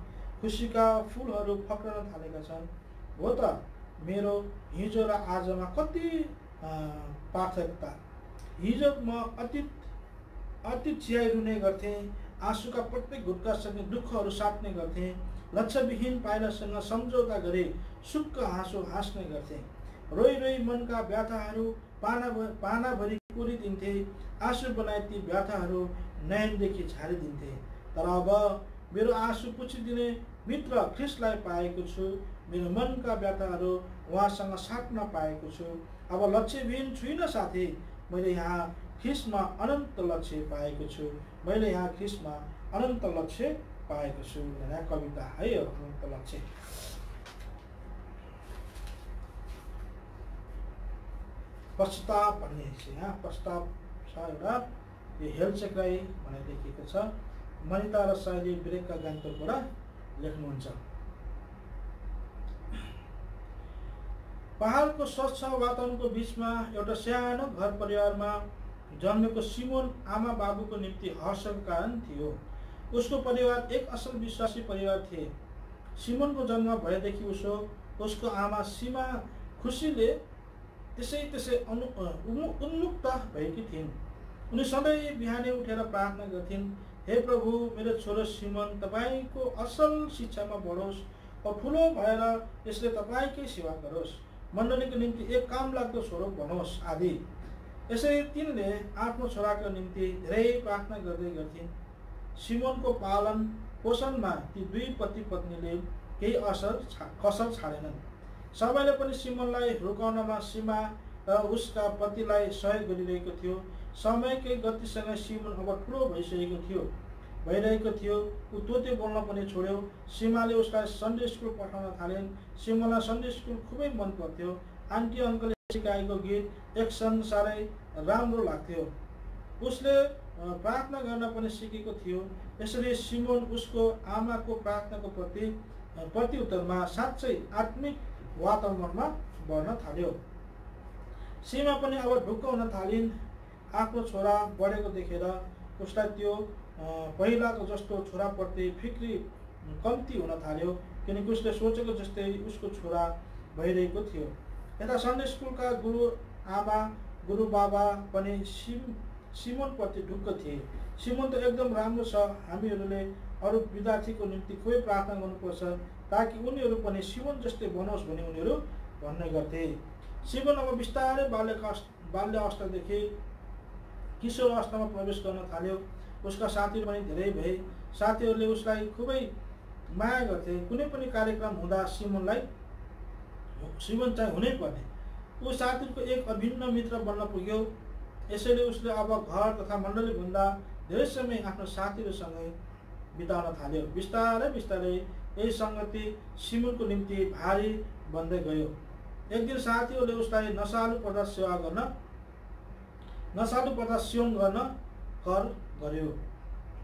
खुसीका फुलहरू फक्रन थालेका छन्। हो त, मेरो हिजो र आजमा कति पार्थक्यता। हिजो म अतीत चियाइ रुने गर्थेँ। आँसुका प्रत्येक घुटकासँग दुःखहरू साट्ने गर्थेँ। लक्ष्यविहीन पाइलासँग सम्झौता गरे सुक्क हाँसो हाँस्ने गर्थेँ। रोइ रोइ मनका व्यथाहरू पानाभरि कोरिदिन्थे। आँसु बनाए ती व्यथाहरू नयनदेखि झारिदिन्थे। तर अब मेरो आँसु पुछिदिने मित्र ख्रिस्टलाई पाएको छु। मेरो मनका व्यथाहरू उहाँसँग साट्न पाएको छु। अब लक्ष्यविहीन छुइनँ साथी, मैले यहाँ ख्रिस्टमा अनन्त लक्ष्य पाएको छु। मैले यहाँ ख्रिस्टमा अनन्त लक्ष्य पाएको छु। भनेर कविता है, अनन्त लक्ष्य। पश्चाताप भन्ने यहाँ पश्चाताप छ एउटा, यो हेलचक्राई भनेर लेखिएको छ। मनिता र शैली ब्रेकका गान्तोकबाट लेख्नुहुन्छ। पहाडको स्वच्छ वातावरणको बिचमा एउटा सानो घर परिवारमा जन्मेको सिमोन आमा बाबुको निम्ति हर्षको कारण थियो। उसको परिवार एक असल विश्वासी परिवार थिए। सिमोनको जन्म भएदेखि उसको आमा सीमा खुसीले त्यसै उन्मुक्त भएकी थिइन्। उनी सधैँ बिहानै उठेर प्रार्थना गर्थिन्, हे प्रभु, मेरो छोरो सिमोन तपाईँको असल शिक्षामा बढोस् और ठुलो भएर यसले तपाईँकै सेवा गरोस्, मण्डलीको निम्ति एक काम लाग्दो छोरो बनोस् आदि। यसै तिनले आफ्नो छोराको निम्ति धेरै प्रार्थना गर्दै गर्थिन्। सिमोनको पालन पोषणमा ती दुई पति पत्नीले केही कसर छाडेनन्। सबैले पनि सिमोनलाई हुर्काउनमा सीमा र उसका पतिलाई सहयोग गरिरहेको थियो। समयकै गतिसँग सिमोन अब ठुलो भइरहेको थियो। ऊ तोते बोल्न पनि छोड्यो। सीमाले उसलाई सन्डे स्कुल पठाउन थालिन्। सिमोनलाई सन्डे स्कुल खुबै मन पर्थ्यो। आन्टी अङ्कलले सिकाएको गीत एक्सन साह्रै राम्रो लाग्थ्यो। उसले प्रार्थना गर्न पनि सिकेको थियो। यसरी सिमोन उसको आमाको प्रार्थनाको प्रत्युत्तरमा साँच्चै आत्मिक वातावरणमा बढ्न थाल्यो। सीमा पनि अब ढुक्क हुन थालिन्। आफ्नो छोरा बढेको देखेर उसलाई त्यो पहिलाको जस्तो छोराप्रति फिक्री कम्ती हुन थाल्यो, किनकि उसले सोचेको जस्तै उसको छोरा भइरहेको थियो। यता सन्डे स्कुलका गुरु आमा गुरु बाबा पनि सिमोनप्रति ढुक्क थिए। सिमोन त एकदम राम्रो छ, हामीहरूले अरू विद्यार्थीको निम्ति खुबै प्रार्थना गर्नुपर्छ ताकि उनीहरू पनि सिमोन जस्तै बनोस् भनी उनीहरू भन्ने गर्थे। सिमोन अब बिस्तारै बाल्य अवस्थादेखि किशोर अवस्थामा प्रवेश गर्न थाल्यो। उसका साथीहरू पनि धेरै भए। साथीहरूले उसलाई खुबै माया गर्थे। कुनै पनि कार्यक्रम हुँदा सिमोन चाहिँ हुनै पर्ने। ऊ साथीहरूको एक अभिन्न मित्र बन्न पुग्यो। यसैले उसले अब घर तथा मण्डलीभन्दा धेरै समय आफ्नो साथीहरूसँगै बिताउन थाल्यो। बिस्तारै बिस्तारै यही सङ्गति सिमोनको निम्ति भारी बन्दै गयो। एक दिन साथीहरूले उसलाई नशालु पदार्थ सेवन गर्न कर गर्यो।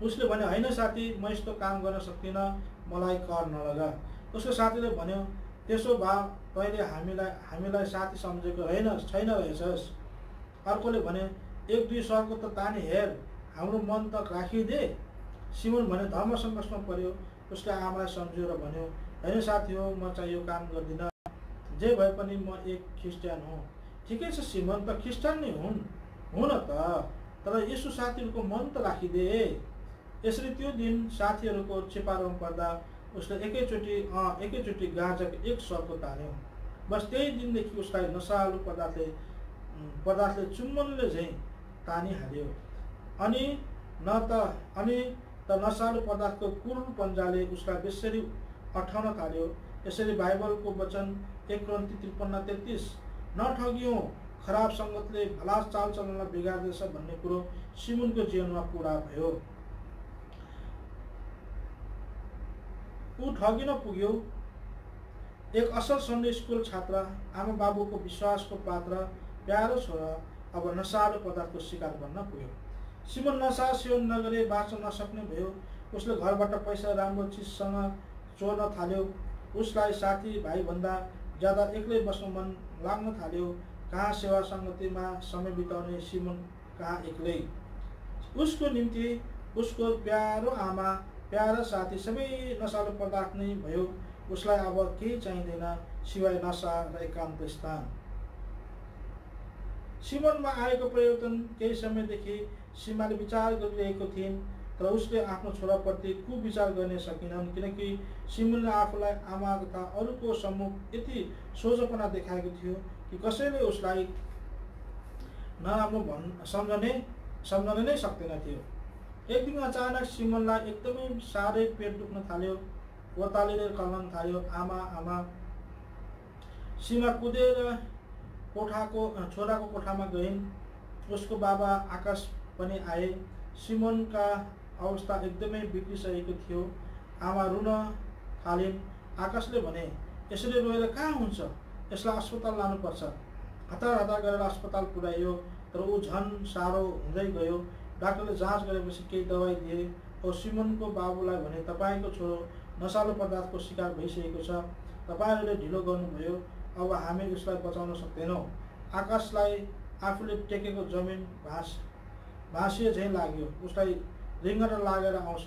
उसले भन्यो, होइन साथी, म यस्तो काम गर्न सक्दिनँ, मलाई कर नलगा। उसको साथीले भन्यो, त्यसो भए तैँले हामीलाई साथी सम्झेको छैन रहेछस्। अर्कोले भने, एक दुई सरको त तानी हेर, हाम्रो मन त राखिदे। सिमोन भने धर्म सङ्कटमा पर्यो। उसले आमालाई सम्झ्यो र भन्यो, होइन साथी हो, म चाहिँ यो काम गर्दिनँ। जे भए पनि म एक ख्रिस्टियन हुँ। ठिकै छ सिमोन, त ख्रिस्टियन नै हुन त, तर यसो साथीहरूको मन त राखिदे। यसरी त्यो दिन साथीहरूको चेपारोमा पर्दा उसले एकैचोटि गाँजाको एक सर्को तान्यो। बस त्यही दिनदेखि उसलाई नशालु पदार्थले चुम्बनले झैँ तानिहाल्यो। अनि त नशालु पदार्थको कुरूल पन्जाले उसलाई बेसरी अठाउन थाल्यो। यसरी बाइबलको वचन 1 कोरिन्थी 53:33 नठगियौँ, खराब सङ्गतले भला चालचलनलाई बिगार्दैछ भन्ने कुरो सिमोनको जीवनमा पुरा भयो। ऊ ठगिन पुग्यो। एक असल सन्डे स्कुल छात्र, आमा बाबुको विश्वासको पात्र, प्यारो छोरा अब नशालु पदार्थको शिकार बन्न पुग्यो। सिमोन नशा सेवन नगरे बाँच्न नसक्ने भयो। उसले घरबाट पैसा राम्रो चिजसँग चोर्न थाल्यो। उसलाई साथी भाइभन्दा ज्यादा एक्लै बस्न मन लाग्न थाल्यो। कहाँ सेवा सङ्गतिमा समय बिताउने, सिमोन कहाँ एक्लै। उसको निम्ति उसको प्यारो आमा, प्यारा साथी सबै नशालु पदार्थ नै भयो। उसलाई अब केही चाहिँदैन सिवाय नशा र एकान्त स्थान। सिमोनमा आएको परिवर्तन केही समयदेखि सीमाले विचार गरिरहेको थिइन्, तर उसले आफ्नो छोराप्रति कुविचार गर्न सकिनन्, किनकि सिमोनले आफूलाई आमा तथा अरूको सम्मुख यति सोझोपना देखाएको थियो कि कसैले उसलाई नराम्रो सम्झन नै सक्दैन थियो। एक दिन अचानक सिमोनलाई एकदमै साह्रै पेट दुख्न थाल्यो। ओतालेर कलन थाल्यो, आमा। सीमा कुदेर छोराको कोठामा गइन्। उसको बाबा आकाश पनि आए। सिमोनका अवस्था एकदमै बिग्रिसकेको थियो। आमा रुन थालिन्। आकाशले भने, यसरी रोएर कहाँ हुन्छ, यसलाई अस्पताल लानुपर्छ। हतार गरेर अस्पताल पुर्याइयो, तर ऊ झन् साह्रो हुँदै गयो। डाक्टरले जाँच गरेपछि केही दबाई दिए और सिमोनको बाबुलाई भने, तपाईँको छोरो नशालु पदार्थको शिकार भइसकेको छ, तपाईँहरूले ढिलो गर्नुभयो, अब हामी उसलाई बचाउन सक्दैनौँ। आकाशलाई आफूले टेकेको जमिन घाँस भाँसिए झैँ लाग्यो। उसलाई रिङ्गटा लागेर आउँछ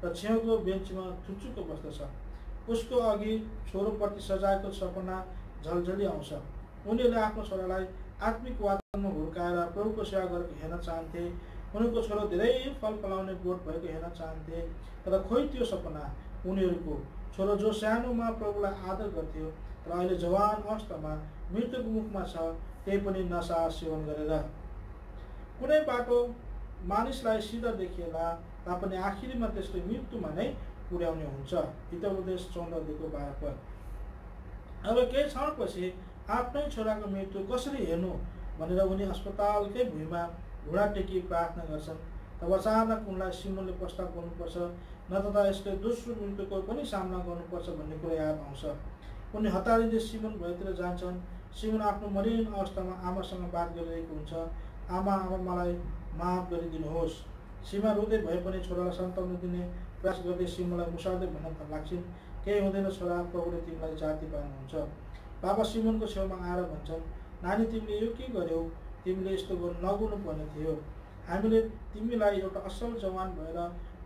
र छेउको बेन्चमा थुचुक्क बस्दछ। उसको अघि छोरोप्रति सजाएको सपना झल्झली आउँछ। उनीहरूले आफ्नो छोरालाई आत्मिक वातावरणमा हुर्काएर प्रभुको सेवा गरेको हेर्न चाहन्थे। उनीहरूको छोरो धेरै फल फलाउने बोट भएको हेर्न चाहन्थे। तर खोइ त्यो सपना उनीहरूको छोरो जो सानोमा प्रभुलाई आदर गर्थ्यो तर अहिले जवान अवस्थामा मृत्युको मुखमा छ, त्यही पनि नशा सेवन गरेर। कुनै बाटो मानिसलाई सिधा देखिएला तापनि आखिरीमा त्यसले मृत्युमा नै पुर्याउने हुन्छ। हितोपदेश 14:12। अब केही क्षणपछि आफ्नै छोराको मृत्यु कसरी हेर्नु भनेर उनी अस्पतालकै भुइँमा घुँडा टेकी प्रार्थना गर्छन्। तब अचानक उनलाई सिमोनले प्रस्ताव गर्नुपर्छ, नत्र यसले दोस्रो मृत्युको पनि सामना गर्नुपर्छ भन्ने कुरा याद आउँछ। उनी हतारिँदै सिमोन भएतिर जान्छन्। सिमोन आफ्नो मलिन अवस्थामा आमासँग बात गरिरहेको हुन्छ। आमा, मलाई माफ गरिदिनुहोस्। सीमा रुँदै भए पनि छोरालाई सन्ताउन दिने प्रयास गर्दै सिमोनलाई मुसार्दै भन्न लाग्छिन्, केही हुँदैन छोरा, प्रभुले तिमीलाई जाति पाउनुहुन्छ। बाबा सिमोनको छेउमा आएर भन्छन्, नानी, तिमीले यो के गर्यौ? तिमीले यस्तो नगर्नु पर्ने थियो। हामीले तिमीलाई एउटा असल जवान भएर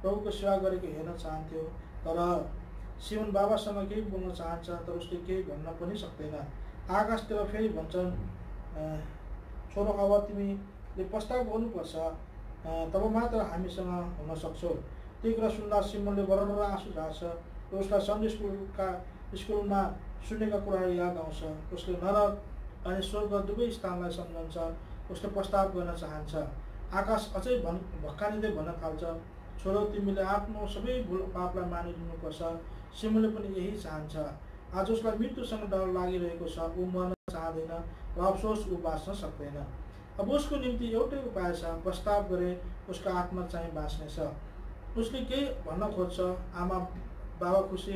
प्रभुको सेवा गरेको हेर्न चाहन्थ्यौ। तर सिमोन बाबासँग केही बोल्न चाहन्छ तर उसले केही भन्न पनि सक्दैन। आकाशतिर फेरि भन्छन्, छोरो, अब तिमीले प्रस्ताव गर्नुपर्छ, तब मात्र हामीसँग हुन सक्छौ। त्यो कुरा सुन्दा सिमोनले बरर आँसु झार्छ। उसलाई सन्डे स्कुलमा सुनेका कुराहरू याद आउँछ। उसले नरक अनि स्वर्ग दुवै स्थानलाई सम्झन्छ। उसले प्रस्ताव गर्न चाहन्छ। आकाश अझै भक्कानिँदै भन्न थाल्छ, छोरो, तिमीले आफ्नो सबै भुल पापलाई मानिलिनुपर्छ। सिमोनले पनि यही चाहन्छ। आज उसलाई मृत्युसँग डर लागिरहेको छ। ऊ मर्न चाहँदैन र अफसोस ऊ बाँच्न सक्दैन। अब उसको निम्ति एउटै उपाय छ, प्रस्ताव गरे उसको आत्मा चाहिँ बाँच्नेछ। उसले केही भन्न खोज्छ। आमा बाबा खुसी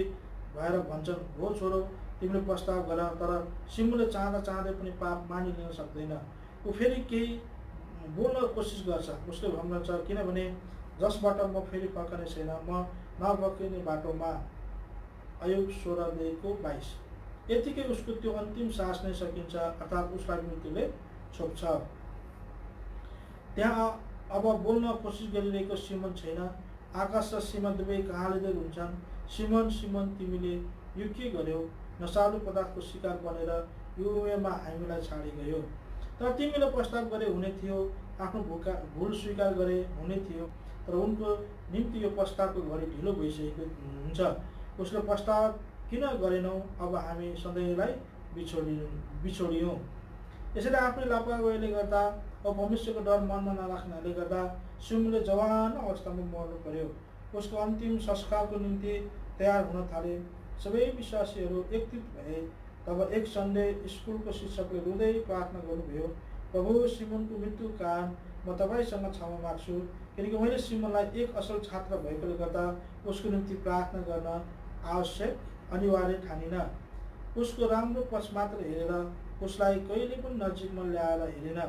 भएर भन्छन्, हो छोरो, तिमीले प्रस्ताव गर। तर सिमोनले चाहँदा चाहँदै पनि पाप मानिलिन सक्दैन। ऊ फेरि केही बोल्न कोसिस गर्छ। उसले भन्छ, किनभने जसबाट म फेरि फर्कने छैन, म नफर्किने बाटोमा। अयुब 16:22। यतिकै उसको त्यो अन्तिम सास नै सकिन्छ, अर्थात् उसलाई मृत्युले छोप्छ। त्यहाँ अब बोल्न कोसिस गरिरहेको सिमोन छैन। आकाश र सीमा दुवै कहाँलिँदै हुन्छन्। सिमोन, सिमोन, तिमीले यो के गर्यौ? नशालु पदार्थको शिकार बनेर यो उमेरमा हामीलाई छाडी गयो। तर तिमीले प्रस्ताव गरे हुने थियो, आफ्नो भुल स्वीकार गरे हुने थियो। तर उनको निम्ति यो प्रस्तावको घडी ढिलो भइसकेको हुन्छ। उसले प्रस्ताव किन गरेनौ? अब हामी सधैँलाई बिछोडियौँ। यसरी आफ्नै लापरवाहीले गर्दा अब भविष्यको डर मनमा नराख्नाले गर्दा सिमोनले जवान अवस्थामा मर्नु पर्यो। उसको अन्तिम संस्कारको निम्ति तयार हुन थाले। सबै विश्वासीहरू एकत्रित भए। तब एक सन्डे स्कुलको शिक्षकले रुँदै प्रार्थना गर्नुभयो, प्रभु, सिमोनको मृत्युको कारण म तपाईँसँग क्षमा माग्छु, किनकि मैले सिमोनलाई एक असल छात्र भएकोले गर्दा उसको निम्ति प्रार्थना गर्न आवश्यक अनिवार्य ठानिन। उसको राम्रो पक्ष मात्र हेरेर उसलाई कहिले पनि नजिकमा ल्याएर हेरेन।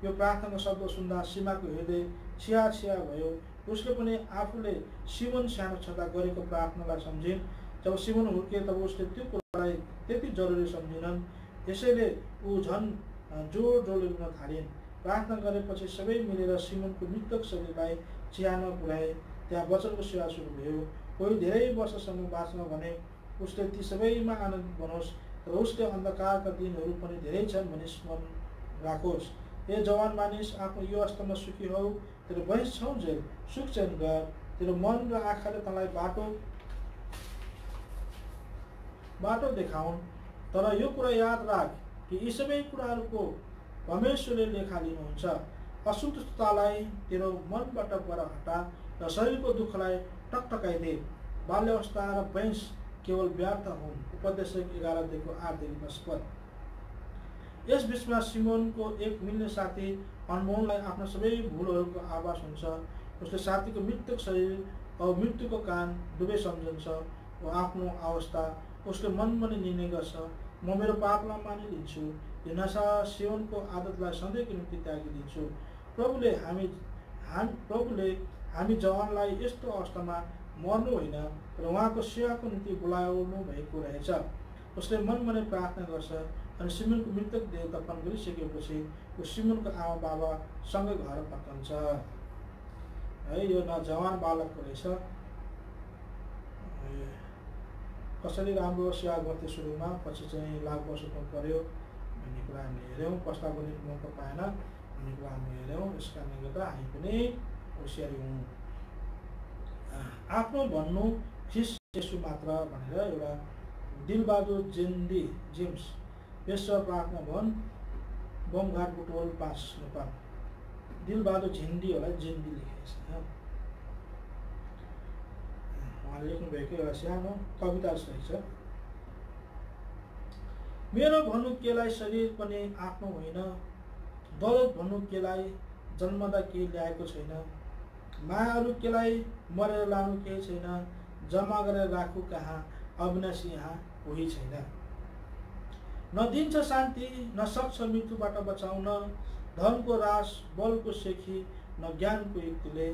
यो प्रार्थनाको शब्द सुन्दा सीमाको हृदय छिया छिया भयो। उसले पनि आफूले सिमोन सानो छँदा गरेको प्रार्थनालाई सम्झिन्। जब सिमोन हुर्के तब उसले त्यो कुरालाई त्यति जरुरी सम्झिनन्। यसैले ऊ झन् जोड लिन थालिन्। प्रार्थना गरेपछि सबै मिलेर सिमोनको मृतक शरीरलाई चिहानमा पुर्याए। त्यहाँ वचनको सेवा सुरु भयो। कोही धेरै वर्षसम्म बाँच्न भने उसले ती सबैमा आनन्दित बनोस्, र उसले अन्धकारका दिनहरू पनि धेरै छन् भनी स्मरण राखोस्। हे जवान मानिस, आफ्नो यो अवस्थामा सुखी हौ। तेरो बयस छौन्जेल सुख चयन गर। तेरो मन र आँखाले तँलाई बाटो देखाउन्। तर यो कुरा याद राख कि यी सबै कुराहरूको परमेश्वरले लेखा लिनुहुन्छ। असन्तुष्टतालाई तेरो मनबाट पर हटा र शरीरको दुःखलाई टकटकाइदे। बाल्यावस्था र वंश केवल व्यर्थ हुन्। उपदेशक 11:8-10। यस बिचमा सिमोनको एक मिल्ने साथी अनमोललाई आफ्नो सबै भुलहरूको आभास हुन्छ। उसले साथीको मृतक शरीर औ मृत्युको कारण दुवै सम्झन्छ। वा आफ्नो अवस्था उसले मनमा नै निर्णय गर्छ, म मेरो पापलाई मानिलिन्छु, यो नशा सेवनको आदतलाई सधैँको निम्ति त्यागिदिन्छु। प्रभुले हामी जवानलाई यस्तो अवस्थामा मर्नु होइन तर उहाँको सेवाको निम्ति बोलाउनु भएको रहेछ। उसले मनमा नै प्रार्थना गर्छ अनि सिमोनको मृतक देह दफन गरिसकेपछि ऊ सिमोनको आमा बाबा सँगै घर फर्कन्छ। है। यो नौजवान बालकको रहेछ। कसरी राम्रो सेवा गर्थे सुरुमा, पछि चाहिँ लाभ बसाउनु पर्यो भन्ने कुरा हामीले हेऱ्यौँ। प्रस्तावनिक मौका पाएन भन्ने कुरा हामीले हेऱ्यौँ। यस कारणले गर्दा हामी पनि होसियारी हौँ। आफ्नो भन्नु ख्रिस्ट येशू मात्र भनेर एउटा दिलबहादुर जेन्दी जेम्स पेशवा प्रार्थना भवन बमघाट बुटवल 5 नेपाल। दिलबहादुर झेन्डी होला, जेन्दी लेखेको छ। उहाँले लेख्नुभएको एउटा सानो कविता रहेछ। मेरो भन्नु केलाई शरीर पनि आफ्नो होइन, दौलत भन्नु केलाई जन्मदा केही ल्याएको छैन, मायाहरू केलाई मरेर लानु केही छैन, जम्मा गरेर राखु कहाँ अविनाशी यहाँ कोही छैन। न दिन्छ शान्ति न सक्छ मृत्युबाट बचाउन, धनको रास बलको सेखी न ज्ञानको युक्तिले,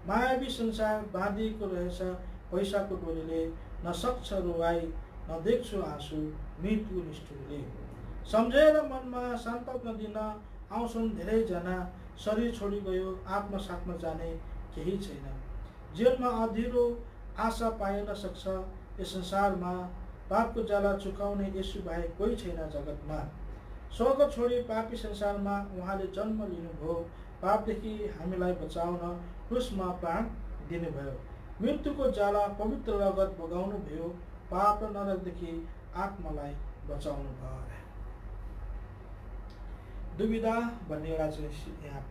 मायावी संसार बाँधिएको रहेछ पैसाको डोरीले, न सक्छ रुवाई न देख्छु आँसु मृत्यु निष्ठुरले। सम्झेर मनमा सान्त्वना दिन आउँछन् धेरैजना, शरीर छोडी गयो आत्मा साथमा जाने केही छैन। जीवनमा अधुरो आशा पाइन सक्छ यस संसारमा, पापको जाला चुकाउने यसु बाहेक कोही छैन जगतमा। स्वर्ग छोडी पापी संसारमा उहाँले जन्म लिनुभयो, पापदेखि हामीलाई बचाउन क्रुसमा प्राण दिनुभयो। मृत्युको जाला पवित्र रगत बगाउनु भयो, पाप र नरकदेखि आत्मालाई बचाउनु भयो। दुविधा भन्ने एउटा चाहिँ यहाँ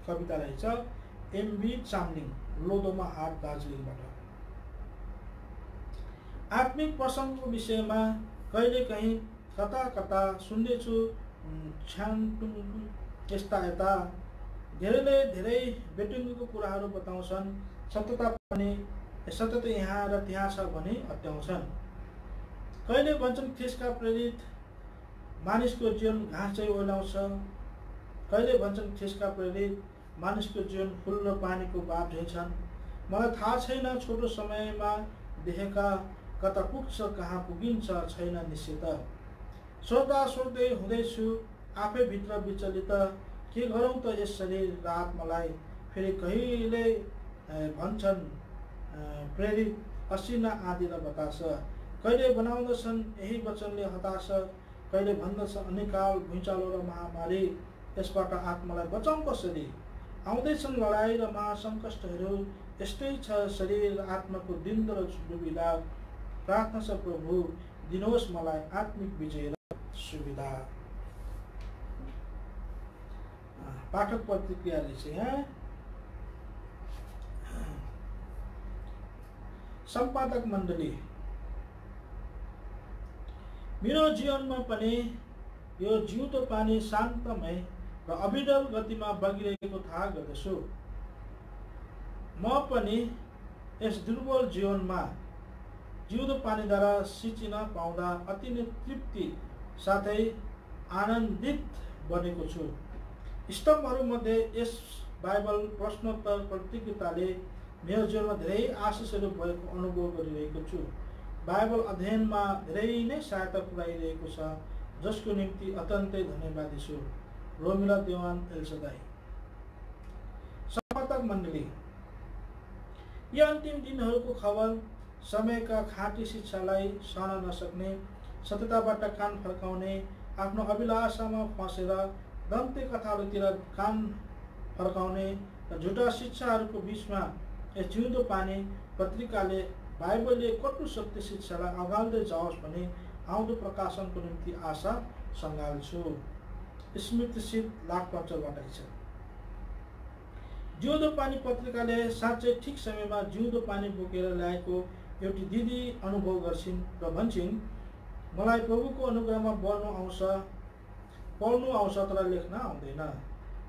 कविता रहेछ। एमबी चामलिङ, लोधोमा 8 दार्जिलिङबाट। आत्मिक प्रसङ्गको विषयमा कहिलेकाहीँ कता कता सुन्दैछु छ्याङटुङ यस्ता यता, धेरैले धेरै बेटुङ्गीको कुराहरू बताउँछन्, सत्यता यहाँ र त्यहाँ छ भनी अत्याउँछन्। कहिले भन्छन् ख्रिस्टका प्रेरित मानिसको जीवन घाँस चाहिँ ओइलाउँछ, कहिले भन्छन् ख्रिस्टका प्रेरित मानिसको जीवन फुल र पानीको बाप झैँ छन्। मलाई थाहा छैन छोटो समयमा देखेका कता पुग्छ कहाँ पुगिन्छ छैन निश्चित। सोच्दा सोच्दै हुँदैछु आफै भित्र विचलित, के गरौँ त यस शरीर र आत्मालाई। फेरि कहिले भन्छन् प्रेरित असिना आदि र बतास, कहिले बनाउँदछन् यही वचनले हताश, कहिले भन्दछ अनिकाल भुइँचालो र महामारी, यसबाट आत्मालाई बचाउँ कसरी। आउँदैछन् लडाई र महासङ्कष्टहरू, यस्तै छ शरीर आत्माको द्वन्द्व र दुविधा। प्रार्थना छ प्रभु दिनुहोस् मलाई आत्मिक विजय र सुविधा। पाठक प्रतिक्रिया रहेछ यहाँ। सम्पादक मण्डली, मेरो जीवनमा पनि यो जिउँदो पानी शान्तमय र अविरल गतिमा बगिरहेको थाहा गर्दछु। म पनि यस दुर्बल जीवनमा जिउँदो पानीद्वारा सिँचिन पाउँदा अति नै तृप्ति साथै आनन्दित बनेको छु। स्तम्भहरूमध्ये यस बाइबल प्रश्नोत्तर प्रतियोगिताले मेरो जीवनमा धेरै आशिषहरू भएको अनुभव गरिरहेको छु। बाइबल अध्ययनमा धेरै नै सहायता पुर्याइरहेको छ, जसको निम्ति अत्यन्तै धन्यवादी छु। रोमिला देवान एल्सदाई। सम्पादक मण्डली, यी अन्तिम दिनहरूको खबर समयका खाँटी शिक्षालाई सहन नसक्ने, सत्यताबाट कान फर्काउने, आफ्नो अभिलाषामा फसेर दन्ते कथाहरूतिर कान फर्काउने र झुटा शिक्षाहरूको बिचमा यस जिउँदो पानी पत्रिकाले बाइबलले कटु सत्य शिक्षालाई अगाल्दै जाओस् भने आउँदो प्रकाशनको निम्ति आशा सङ्घाल्छु। स्मृतिसित लाखपञ्चबाट छ। जिउँदो पानी पत्रिकाले साँच्चै ठिक समयमा जिउँदो पानी बोकेर ल्याएको एउटी दिदी अनुभव गर्छिन् र भन्छन्, मलाई प्रभुको अनुग्रहमा पढ्नु आउँछ तर लेख्न आउँदैन।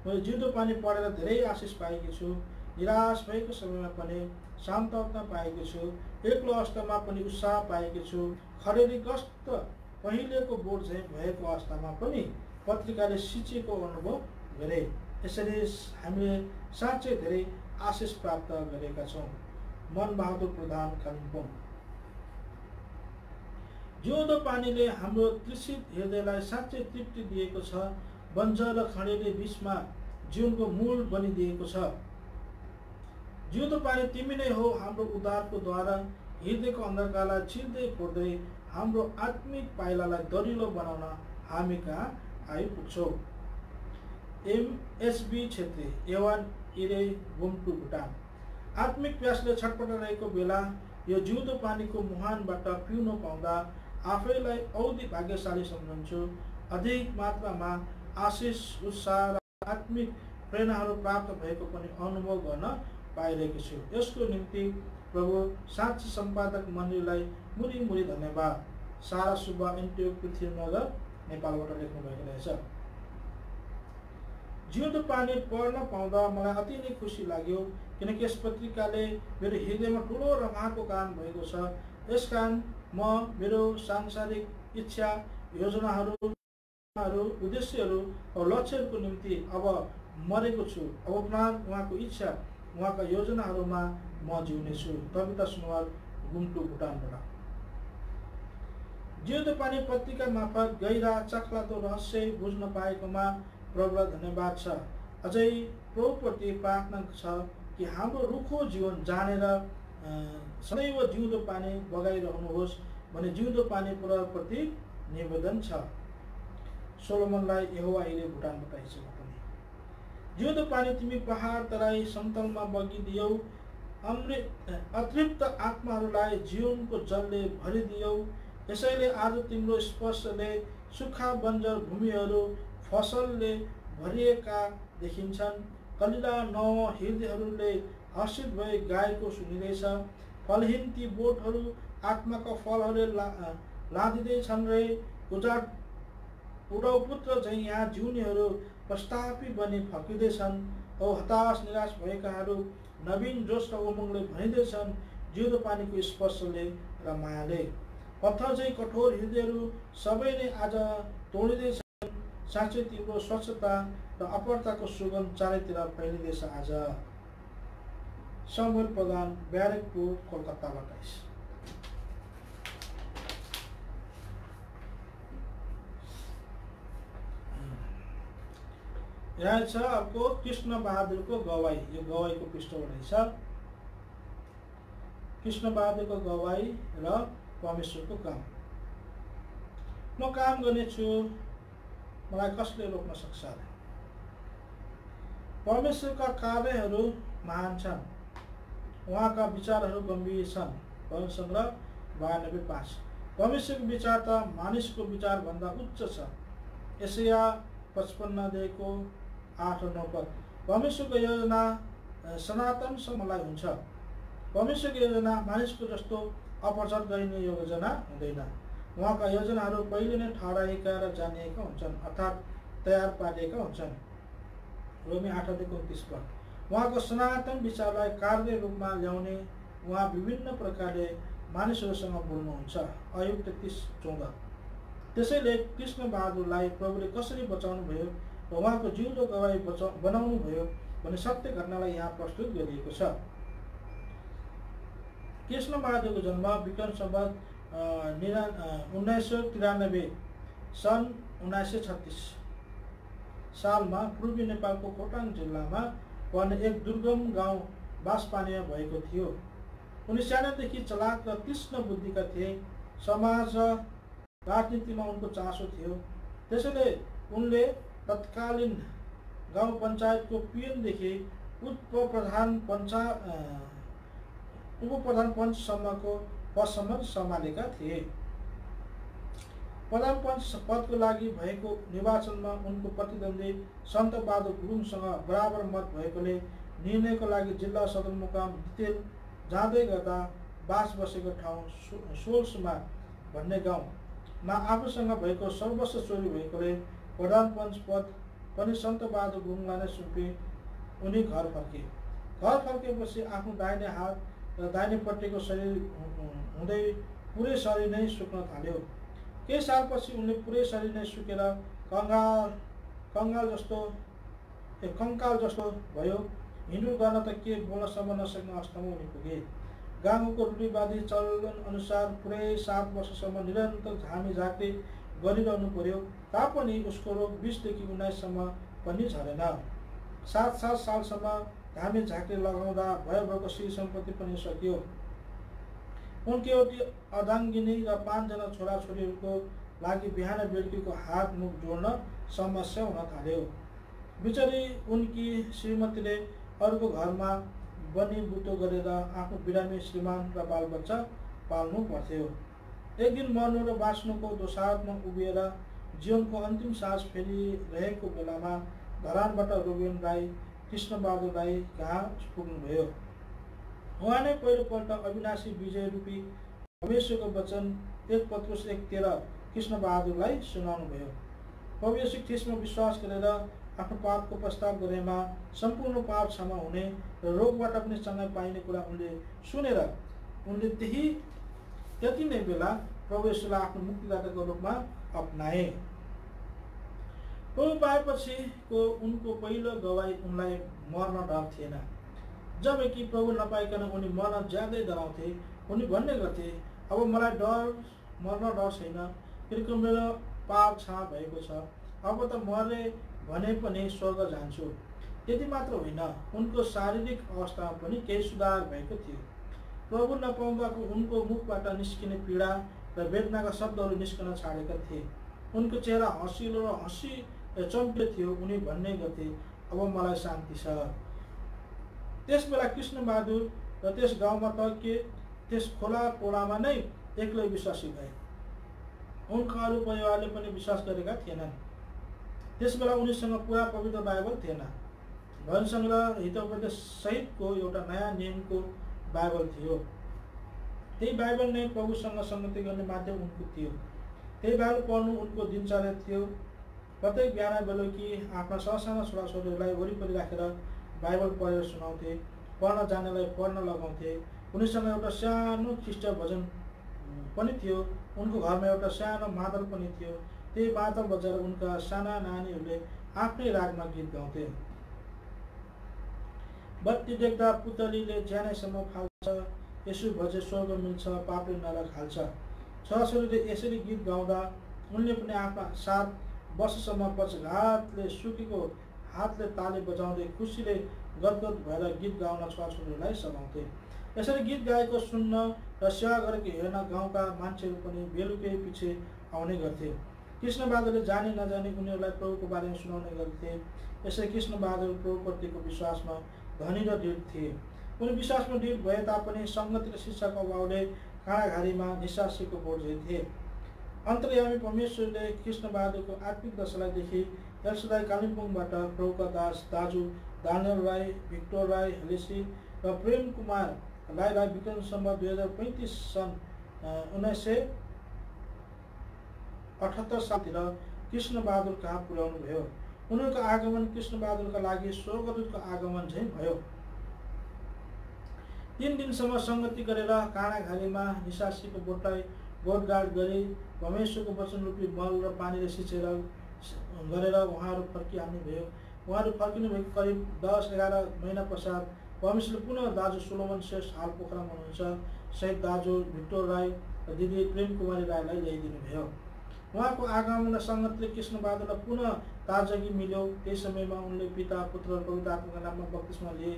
मैले जिउँदो पानी पढेर धेरै आशिष पाएकी छु। निराश भएको समयमा पनि शान्तता पाएकी छु। एक्लो अवस्थामा पनि उत्साह पाएकी छु। खडेरीग्रस्त पहिलेको बोट झैँ भएको अवस्थामा पनि पत्रिकाले सिँचेको अनुभव गरे। यसरी हामीले साँच्चै धेरै आशिष प्राप्त गरेका छौँ। मनबहादुर प्रधान, कालिम्पोङ। जिउँदो पानीले हाम्रो तृषित हृदयलाई साँच्चै तृप्ति दिएको छ। बन्जर र खडेरी बिचमा जीवनको मूल बनिदिएको छ। जिउँदो पानी तिमी नै हो हाम्रो उद्धारको द्वारा, हृदयको अन्धकारलाई चिर्दै फोर्दै हाम्रो आत्मिक पाइलालाई दरिलो बनाउन हामी कहाँ आइपुग्छौ। एमएसबी क्षेत्री एवान इरे बुम्टु भुटान। आत्मिक प्यासले छटपटाइरहेको बेला यो जिउँदो पानीको मुहानबाट पिउन पाउँदा आफैलाई औधी भाग्यशाली सम्झन्छु। अधिक मात्रामा आशिष, उत्साह र आत्मिक प्रेरणाहरू प्राप्त भएको पनि अनुभव गर्न पाइरहेको छु। यसको निम्ति प्रभु साक्षी सम्पादक मण्डलीलाई मुरी मुरी धन्यवाद। सारा सुब्बा, एन्टियोक, पृथ्वीनगर, नेपालबाट लेख्नु भएको रहेछ। जिउँदो पानी पढ्न पाउँदा मलाई अति नै खुसी लाग्यो, किनकि यस पत्रिकाले मेरो हृदयमा ठुलो रमाको कारण भएको छ। यसकारण म मेरो सांसारिक इच्छा, योजनाहरू, उद्देश्यहरू र लक्ष्यहरूको निम्ति अब मरेको छु। अब प्राण उहाँको इच्छा, उहाँका योजनाहरूमा म जिउनेछु। कविता सुनवार, गुम्टु, भुटानबाट। जिउँदो पानी पत्रिका मार्फत गहिरा चाखलाग्दो रहस्य बुझ्न पाएकोमा प्रभुलाई धन्यवाद छ। अझै प्रभुप्रति प्रार्थना छ कि हाम्रो रुखो जीवन जानेर सदैव जिउँदो पानी बगाइरहनुहोस् भने जिउँदो पानी प्रभुप्रति निवेदन छ। सोलोमनलाई यहोवा इरे भुटानबाट हिजोमा पनि। जिउँदो पानी तिमी पहाड तराई समतलमा बगिदियौ, अतृप्त आत्माहरूलाई जीवनको जलले भरिदियौ। यसैले आज तिम्रो स्पर्शले सुक्खा बन्जर भूमिहरू फसलले भरिएका देखिन्छन्। कलिला नव हृदयहरूले हर्षित भई गाएको सुनिँदैछ। फलहीन ती बोटहरू आत्माका फलहरूले लादिँदैछन् रे। उडाउ पुत्र झैँ यहाँ जिउनेहरू प्रस्तापी बनी फर्किँदैछन्। औ हताश निराश भएकाहरू नवीन जोश र उमङ्गले भनिँदैछन् जिउँदो पानीको स्पर्शले र मायाले। पत्थर झैँ कठोर हृदयहरू सबै नै आज तोडिँदैछन्। साँच्चै तिम्रो स्वच्छता र अपर्ताको सुगन्ध चारैतिर फैलिँदैछ आज। समुएल प्रधान, ब्यारेकपुर, कोलकाताबाट। यहाँ छ अर्को कृष्ण बहादुरको गवाई। यो गवाईको पृष्ठबाट छ कृष्ण बहादुरको गवाई र परमेश्वरको काम। म काम गर्नेछु, मलाई कसले रोक्न सक्छ? परमेश्वरका कार्यहरू महान छन्, उहाँका विचारहरू गम्भीर छन्। भजन सङ्ग्रह 92:5। परमेश्वरको विचार त मानिसको विचारभन्दा उच्च छ। यशाया 55:8-9 पद। परमेश्वरको योजना सनातनसम्मलाई हुन्छ। परमेश्वरको योजना मानिसको जस्तो अपरचट गरिने योजना हुँदैन। उहाँका योजनाहरू पहिले नै ठहराएका र जानिएका हुन्छन्, अर्थात् तयार पारिएका हुन्छन्। रोमी 8:29 पद। उहाँको सनातन विचारलाई कार्य रूपमा ल्याउने उहाँ विभिन्न प्रकारले मानिसहरूसँग बोल्नुहुन्छ। अयुब 33:14। त्यसैले कृष्ण बहादुरलाई प्रभुले कसरी बचाउनु भयो र उहाँको जिउँदो गवाई बनाउनु भयो भन्ने सत्य घटनालाई यहाँ प्रस्तुत गरिएको छ। कृष्ण बहादुरको जन्म विक्रम सम्वत 1993 सन् 1936 सालमा पूर्वी नेपालको खोटाङ जिल्लामा पर्ने एक दुर्गम गाउँ बाँसपानीमा भएको थियो। उनी सानैदेखि चलाक र तीक्ष्ण बुद्धिका थिए। समाज र राजनीतिमा उनको चासो थियो। त्यसैले उनले तत्कालीन गाउँ पञ्चायतको पिएनदेखि उपप्रधान पञ्चसम्मको पदसम्म सम्हालेका थिए। प्रधान पञ्च पदको लागि भएको निर्वाचनमा उनको प्रतिद्वन्दी सन्त बहादुर गुरुङसँग बराबर मत भएकोले निर्णयको लागि जिल्ला सदरमुकाम दितेल जाँदै गर्दा बास बसेको ठाउँ सोलसुमा भन्ने गाउँमा आफूसँग भएको सर्वस्व चोरी भएकोले प्रधान पञ्च पद पनि सन्त बहादुर गुरुङलाई नै सुम्पी उनी घर फर्के। घर फर्केपछि आफ्नो दाहिने हात र दाहिनेपट्टिको शरीर हुँदै पुरै शरीर नै सुक्न थाल्यो। केही सालपछि उनले पुरै शरीर नै सुकेर कङ्काल जस्तो भयो। हिँडुल गर्न त के बोल्नसम्म नसक्ने अवस्थामा उनी पुगे। गाउँको रूढिवादी चलन अनुसार पुरै 7 वर्षसम्म निरन्तर झामी झाँक्री गरिरहनु पर्यो, तापनि उसको रोग 20 देखि 19 सम्म पनि झरेन। 7 सालसम्म घामे झाँक्री लगाउँदा भयभरको श्री सम्पत्ति पनि सकियो। उनकी एउटी अर्धाङ्गिनी र 5 जना छोराछोरीहरूको लागि बिहान बेलुकीको हात मुख जोड्न समस्या हुन थाल्यो। बिचरी उनकी श्रीमतीले अरूको घरमा बनी बुटो गरेर आफ्नो बिरामी श्रीमान र बालबच्चा पाल्नु पर्थ्यो। एक दिन मर्नु र बाँच्नुको दोसारमा उभिएर जीवनको अन्तिम सास फेरिरहेको बेलामा धरानबाट रोबिन राई कृष्णबहादुर राई कहाँ पुग्नुभयो। उहाँ नै पहिलोपल्ट अविनाशी विजय रूपी परमेश्वरको वचन 1 पत्रुस 1:13 कृष्णबहादुरलाई सुनाउनुभयो। प्रभु येशू ख्रीष्टमा विश्वास गरेर आफ्नो पापको प्रस्ताव गरेमा सम्पूर्ण पाप क्षमा हुने र रोगबाट पनि चङ्गाई पाइने कुरा उनले सुनेर उनले त्यति नै बेला प्रभु येशूलाई आफ्नो मुक्तिदाताको रूपमा अपनाए। प्रभु पाएपछिको उनको पहिलो गवाई उनलाई मर्न डर थिएन, जबकि प्रभु नपाइकन उनी मर्न ज्यादै डराउँथे। उनी भन्ने गर्थे, अब मलाई मर्न डर छैन, किनकि मेरो पाप क्षमा भएको छ। अब त मरे भने पनि स्वर्ग जान्छु। त्यति मात्र होइन, उनको शारीरिक अवस्थामा पनि केही सुधार भएको थियो। प्रभु नपाउँदाको उनको मुखबाट निस्किने पीडा र वेदनाका शब्दहरू निस्कन छाडेका थिए। उनको चेहरा हँसिलो र हँसी चम्किलो थियो। उनी भन्ने गर्थे, अब मलाई शान्ति छ। त्यस बेला कृष्णबहादुर र त्यस गाउँमा तर्के त्यस खोला टोलामा नै एक्लै विश्वासी भए। उनका अरू परिवारले पनि विश्वास गरेका थिएनन्। त्यस बेला उनीसँग पुरा पवित्र बाइबल थिएन। भजन सङ्ग्रह हितोपदेश सहितको एउटा नयाँ नियमको बाइबल थियो। त्यही बाइबल नै प्रभुसँग संगति गर्ने माध्यम उनको थियो। त्यही बाइबल पढ्नु उनको दिनचर्या थियो। प्रत्येक बिहान बेलुकी आफ्ना ससाना छोराछोरीहरूलाई वरिपरि राखेर बाइबल पढेर सुनाउँथे। पढ्न जानेलाई पढ्न लगाउँथे। उनीसँग एउटा सानो ख्रीष्ट भजन पनि थियो। उनको घरमा एउटा सानो मादल पनि थियो। त्यही मादल बजाएर उनका साना नानीहरूले आफ्नै रागमा गीत गाउँथे। बत्ती देख्दा पुतलीले ज्यानैसम्म फाल्छ, यसो भजे स्वर्ग मिल्छ, पापले नरक हाल्छ। छोराछोरीले यसरी गीत गाउँदा उनले पनि आफ्ना 7 वर्षसम्म पक्षघातले सुकेको हातले ताली बजाउँदै खुसीले गदगद भएर गीत गाउन छोराछोरीहरूलाई सघाउँथे। यसरी गीत गाएको सुन्न र सेवा गरेको हेर्न गाउँका मान्छेहरू पनि बेलुकै पछि आउने गर्थे। कृष्णबहादुरले जाने नजाने उनीहरूलाई प्रभुको बारेमा सुनाउने गर्थे। यसरी कृष्णबहादुर प्रभुप्रतिको विश्वासमा धनी र दृढ थिए। उनी विश्वासमा दृढ भए तापनि सङ्गति र शिक्षाको अभावले काँडाघारीमा निसासीको बोझै थिए। अन्तर्यामी परमेश्वरले कृष्णबहादुरको आत्मिक दशालाई देखि एलसदाई कालिम्पोङबाट प्रभुका दास दाजु दानियल राई, भिक्टर राई हलेसी र प्रेम कुमार राईलाई विक्रमसम्म 2035 सन् 1978 सालतिर कृष्णबहादुर कहाँ पुर्याउनु भयो। उनीहरूको आगमन कृष्णबहादुरका लागि स्वर्गदूतको आगमन झैँ भयो। 3 दिनसम्म सङ्गति गरेर काँडाघारीमा निसासीको बोटलाई गोडगाड गरी परमेश्वरको वचनरूपी मल र पानीले सिँचेर गरेर उहाँहरू फर्किहाल्नुभयो। उहाँहरू फर्किनुभएको करिब 10-11 महिना पश्चात परमेश्वरले पुनः दाजु सोलोमन श्रेष्ठ हाल पोखरामा हुनुहुन्छ सहित दाजु भिक्टर राई र दिदी प्रेम कुमारी राईलाई ल्याइदिनु भयो। उहाँको आगमन र सङ्गतले कृष्णबहादुरलाई पुनः ताजगी मिल्यो। त्यही समयमा उनले पिता, पुत्र र पवित्र आत्माका नाममा बप्तिस्मा लिए।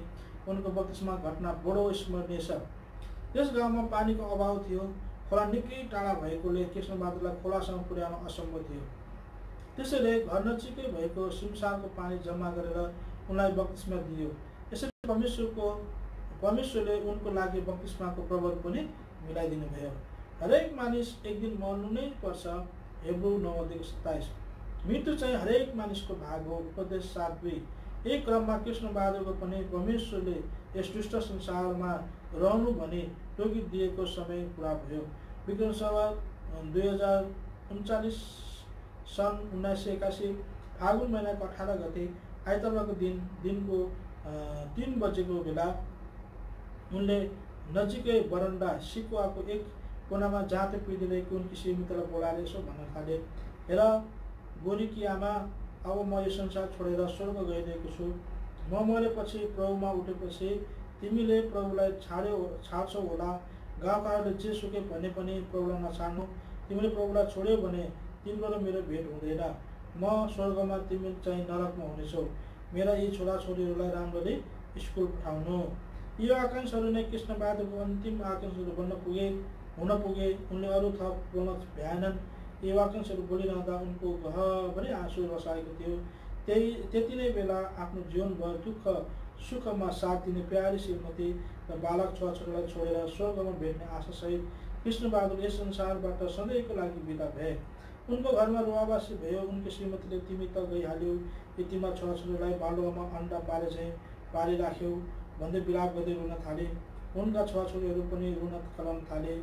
उनको बप्तिस्मा घटना बडो स्मरणीय छ। त्यस गाउँमा पानीको अभाव थियो। खोला निकै टाढा भएकोले कृष्णबहादुरलाई खोलासम्म पुर्याउन असम्भव थियो। त्यसैले घर नजिकै भएको सिमसारको पानी जम्मा गरेर उनलाई बप्तिस्मा दियो। यसरी परमेश्वरले उनको लागि बप्तिस्माको प्रबन्ध पनि मिलाइदिनु भयो। हरेक मानिस एक दिन मर्नु नै पर्छ। हेब्रू 9:27। मृत्यु चाहिँ हरेक मानिसको भाग हो। उपदेश 7:2। एक क्रममा कृष्णबहादुरको पनि परमेश्वरले यस दुष्ट संसारमा रहनु भनी टोकिदिएको समय पुरा भयो। विक्रमसम्म 2039 सन् 1981 फागुन महिनाको 18 गते आइतबारको दिनको 3 बजेको बेला उनले नजिकै बरन्डा सिकुवाको एक कोनामा जाँते पिँधिरहेको उनकी श्रीमतीलाई बोलाएर यसो भन्न थाले, हेर गोरीकी आमा, अब म यो संसार छोडेर स्वर्ग गइरहेको छु। म मरेपछि प्रभुमा उठेपछि तिमीले प्रभुलाई छाड्छौ होला। गाउँकाहरूले जे सुके भने पनि प्रभुलाई नछाड्नु। तिमीले प्रभुलाई छोड्यौ भने तिम्रो र मेरो भेट हुँदैन। म स्वर्गमा, तिमी चाहिँ नरकमा हुनेछौ। मेरा यी छोराछोरीहरूलाई राम्ररी स्कुल पठाउनु। यो आकाङ्क्षाहरू नै कृष्णबहादुरको अन्तिम आकाङ्क्षाहरू हुन पुगे। उनले अरू थप बोल्न भ्याएनन्। यो आकाङ्क्षाहरू बोलिरहँदा उनको गहभरि आँसु बसाएको थियो। त्यति नै बेला आफ्नो जीवनभर दुःख सुखमा साथ दिने प्यारी श्रीमती र बालक छोराछोरीलाई छोडेर स्वर्गमा भेट्ने आशासहित कृष्णबहादुर यस संसारबाट सधैँको लागि बिदा भए। उनको घरमा रुवाबासी भयो। उनकी श्रीमतीले तिमी त गइहाल्यौ, यतिमा छोराछोरीलाई बालुवामा अन्डा पारे चाहिँ पारिराख्यौ भन्दै विलाप गर्दै रुन थाले। उनका छोराछोरीहरू पनि रुन कराउन थाले।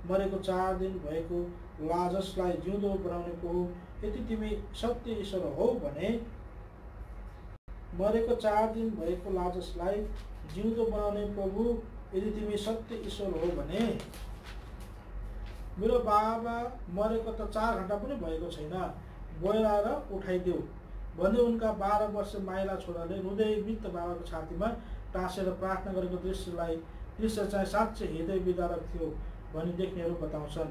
मरेको 4 दिन भएको लाजसलाई जिउँदो बनाउने प्रभु, यदि तिमी सत्य ईश्वर हौ भने मरेको 4 दिन भएको लाजसलाई जिउँदो बनाउने प्रभु, यदि तिमी सत्य ईश्वर हो भने मेरो बाबा मरेको त 4 घण्टा पनि भएको छैन, बोलाएर उठाइदेऊ भन्दै उनका 12 वर्ष माइला छोराले रुँदै मृत बाबाको छातीमा टाँसेर प्रार्थना गरेको दृश्य चाहिँ साँच्चै हृदय विदारक थियो भनी देख्नेहरू बताउँछन्।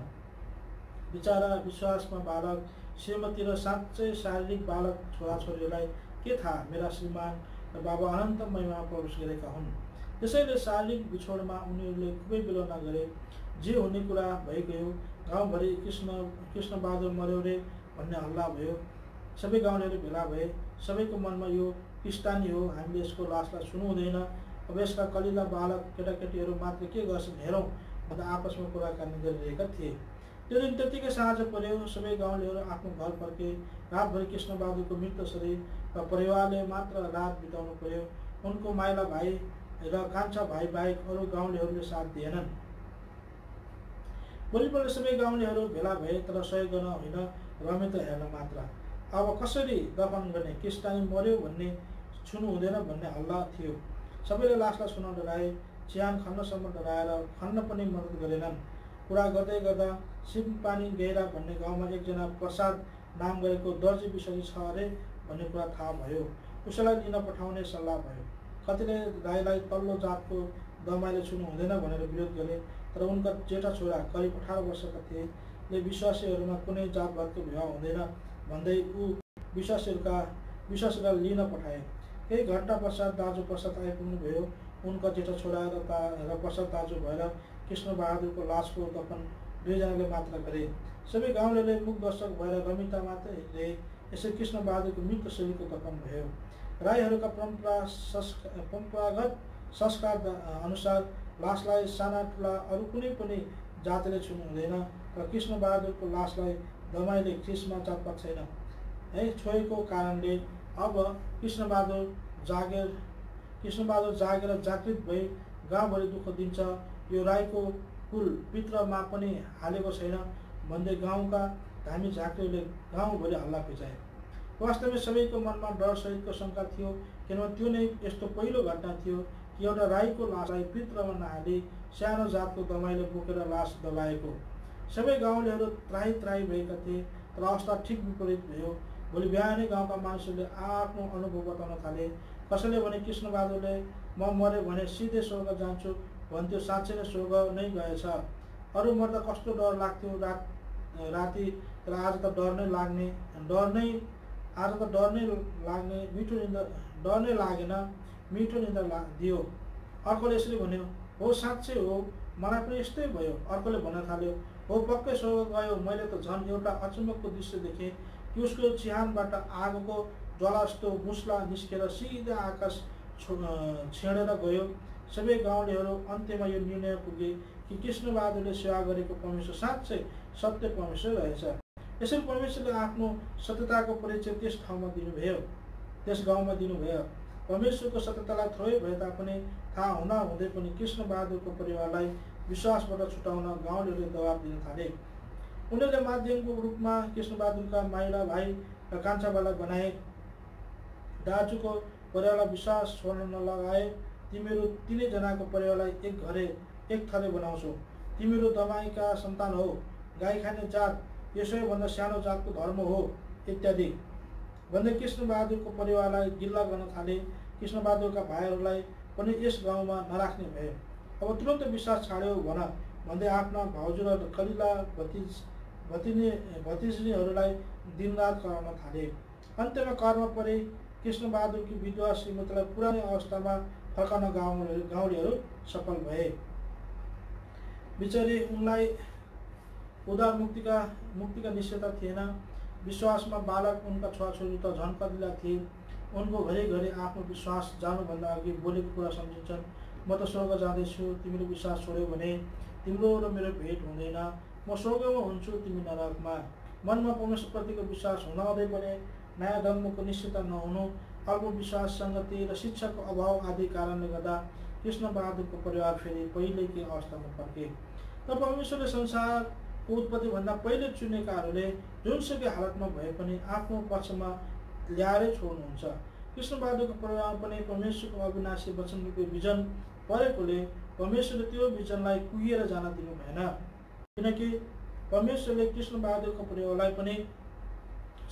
बिचारा विश्वासमा बालक श्रीमती र साँच्चै शारीरिक बालक छोराछोरीलाई के थाहा मेरा श्रीमान र बाबा अनन्त महिमामा प्रवेश गरेका हुन्। त्यसैले शारीरिक बिछोडमा उनीहरूले खुबै विलम्ब गरे। जे हुने कुरा भइगयो। गाउँभरि कृष्णबहादुर मर्यो रे भन्ने हल्ला भयो। सबै गाउँलेहरू भेला भए। सबैको मनमा यो किस्तानी हो, हामीले यसको लासलाई छुनु हुँदैन, अब यसका कलिला बालक केटाकेटीहरू मात्र के गर्छन् हेरौँ भन्दा आपसमा कुराकानी गरिरहेका थिए। त्यो दिन त्यतिकै साँझ पर्यो। सबै गाउँलेहरू आफ्नो घर फर्के। रातभरि कृष्णबहादुरको मृत शरीर र परिवारले मात्र रात बिताउनु पर्यो। उनको माइला भाइ र कान्छा भाइ बाहेक अरू गाउँलेहरूले साथ दिएनन्। भोलिपल्ट सबै गाउँलेहरू भेला भए, तर सहयोग गर्न होइन, रमिता हेर्न मात्र। अब कसरी दफन गर्ने, किस्तानी मर्यो भन्ने छुनु हुँदैन भन्ने हल्ला थियो। सबैले लासलाई छुन डराए। चिहान खन्नसम्म डराएर खन्न पनि मद्दत गरेनन्। कुरा गर्दै गर्दा सिमपानी गैरा भन्ने गाउँमा एकजना प्रसाद नाम गरेको दर्जी विषयी छ अरे भन्ने कुरा थाहा भयो। उसैलाई लिन पठाउने सल्लाह भयो। कतिले राईलाई तल्लो जातको दमाईले छुनु हुँदैन भनेर विरोध गरे, तर उनका जेठा छोरा करिब 18 वर्षका थिए ले विश्वासीहरूमा कुनै जातभातको भेदभाव हुँदैन भन्दै ऊ विश्वासीलाई लिन पठाए। केही घण्टा पश्चात दाजु प्रसाद आइपुग्नुभयो। उनका जेठा छोरा र प्रसाद दाजु भएर कृष्णबहादुरको लासको दफन दुईजनाले मात्र गरे। सबै गाउँलेले मुख दर्शक भएर रमिता मात्र हेरे। यसै कृष्णबहादुरको मृत शरीरको दफन भयो। राईहरूका परम्परागत संस्कार अनुसार लासलाई साना ठुला अरू कुनै पनि जातिले छुनु हुँदैन र कृष्णबहादुरको लासलाई दमाईले क्रिसमा जातपात छैन है छोएको कारणले अब कृष्णबहादुर जागेर जागृत भई गाउँभरि दुःख दिन्छ। यो राईको कुल पित्रमा पनि हालेको छैन भन्दै गाउँका धामी झाँक्रीले गाउँभरि हल्ला फिजाए। वास्तवमा सबैको मनमा डर सहितको शङ्का थियो, किनभने त्यो नै यस्तो पहिलो घटना थियो कि एउटा राईको लासलाई पित्रमा नहाली सानो जातको दमाईले बोकेर लास दबाएको। सबै गाउँलेहरू त्राही त्राही भएका थिए, तर अवस्था ठिक विपरीत भयो। भोलि बिहानै गाउँका मानिसहरूले आफ्नो अनुभव बताउन थाले। कसैले भने कृष्णबहादुरले म मऱ्यो भने सिधै स्वर्ग जान्छु भन्थ्यो, साँच्चै नै स्वर्ग नै गएछ। अरू मर्दा कस्तो डर लाग्थ्यो राति, तर आज त डर नै लागेन, मिठो निद्रा दियो। अर्कोले यसरी भन्यो, हो साँच्चै हो, मलाई पनि यस्तै भयो। अर्कोले भन्न थाल्यो, हो पक्कै स्वर्ग गयो। मैले त झन् एउटा अचम्मको दृश्य देखेँ कि उसको चिहानबाट आगोको ज्वाला जस्तो मुस्ला निस्केर सिधा आकाश छेडेर गयो। सबै गाउँलेहरू अन्त्यमा यो निर्णय पुगे कि कृष्णबहादुरले सेवा गरेको परमेश्वर साँच्चै सत्य परमेश्वर रहेछ। यसरी परमेश्वरले आफ्नो सत्यताको परिचय त्यस गाउँमा दिनुभयो। परमेश्वरको सत्यतालाई थोरै भए तापनि थाहा हुँदा हुँदै पनि कृष्णबहादुरको परिवारलाई विश्वासबाट छुटाउन गाउँलेहरूले दबाब दिन थाले। उनीहरूले माध्यमको रूपमा कृष्णबहादुरका माइला भाइ र कान्छा बालक बनाए। दाजुको परिवारलाई विश्वास छोड्न नलगाए। तिमीहरू तीनैजनाको परिवारलाई एक घरे एक थले बनाउँछौ। तिमीहरू दमाईका सन्तान हो, गाई खाने जात, यो सबैभन्दा सानो जातको धर्म हो इत्यादि भन्दै कृष्णबहादुरको परिवारलाई गिल्ला गर्न थाले। कृष्णबहादुरका भाइहरूलाई पनि यस गाउँमा नराख्ने भए। अब तुरन्त विश्वास छाड्यो भन भन्दै आफ्ना भाउजू र कलिला भतिजीहरूलाई दिनरात कराउन थाले। अन्त्यमा कर्म परे। कृष्णबहादुरकी विधवा श्रीमतीलाई पुरानै अवस्थामा फर्काउन गाउँलेहरू सफल भए। बिचरी उनलाई उदार मुक्तिका निश्चयता थिएन। विश्वासमा बालक उनका छोराछोरी त झन् कतिला थिए। उनको घरिघरि आफ्नो विश्वास जानुभन्दा अघि बोलेको कुरा सम्झिन्छन्। म त स्वर्ग जाँदैछु, तिमीले विश्वास छोड्यौ भने तिम्रो र मेरो भेट हुँदैन। म स्वर्गमा हुन्छु, तिमी नरकमा। मनमा परमेश्वरप्रतिको विश्वास हुँदाहुँदै पनि नयाँ जन्मको निश्चयता नहुनु, अल्पविश्वास, सङ्गति र शिक्षाको अभाव आदि कारणले गर्दा कृष्णबहादुरको परिवार फेरि पहिलेकै अवस्थामा फर्के। तर परमेश्वरले संसारको उत्पत्तिभन्दा पहिले चुनेकाहरूले जुनसुकै हालतमा भए पनि आफ्नो पक्षमा ल्याएरै छोड्नुहुन्छ। कृष्णबहादुरको परिवारमा पनि परमेश्वरको अविनाशी वचनरूपी विजन परेकोले परमेश्वरले त्यो विजनलाई कुहिएर जान दिनु भएन। किनकि परमेश्वरले कृष्णबहादुरको परिवारलाई पनि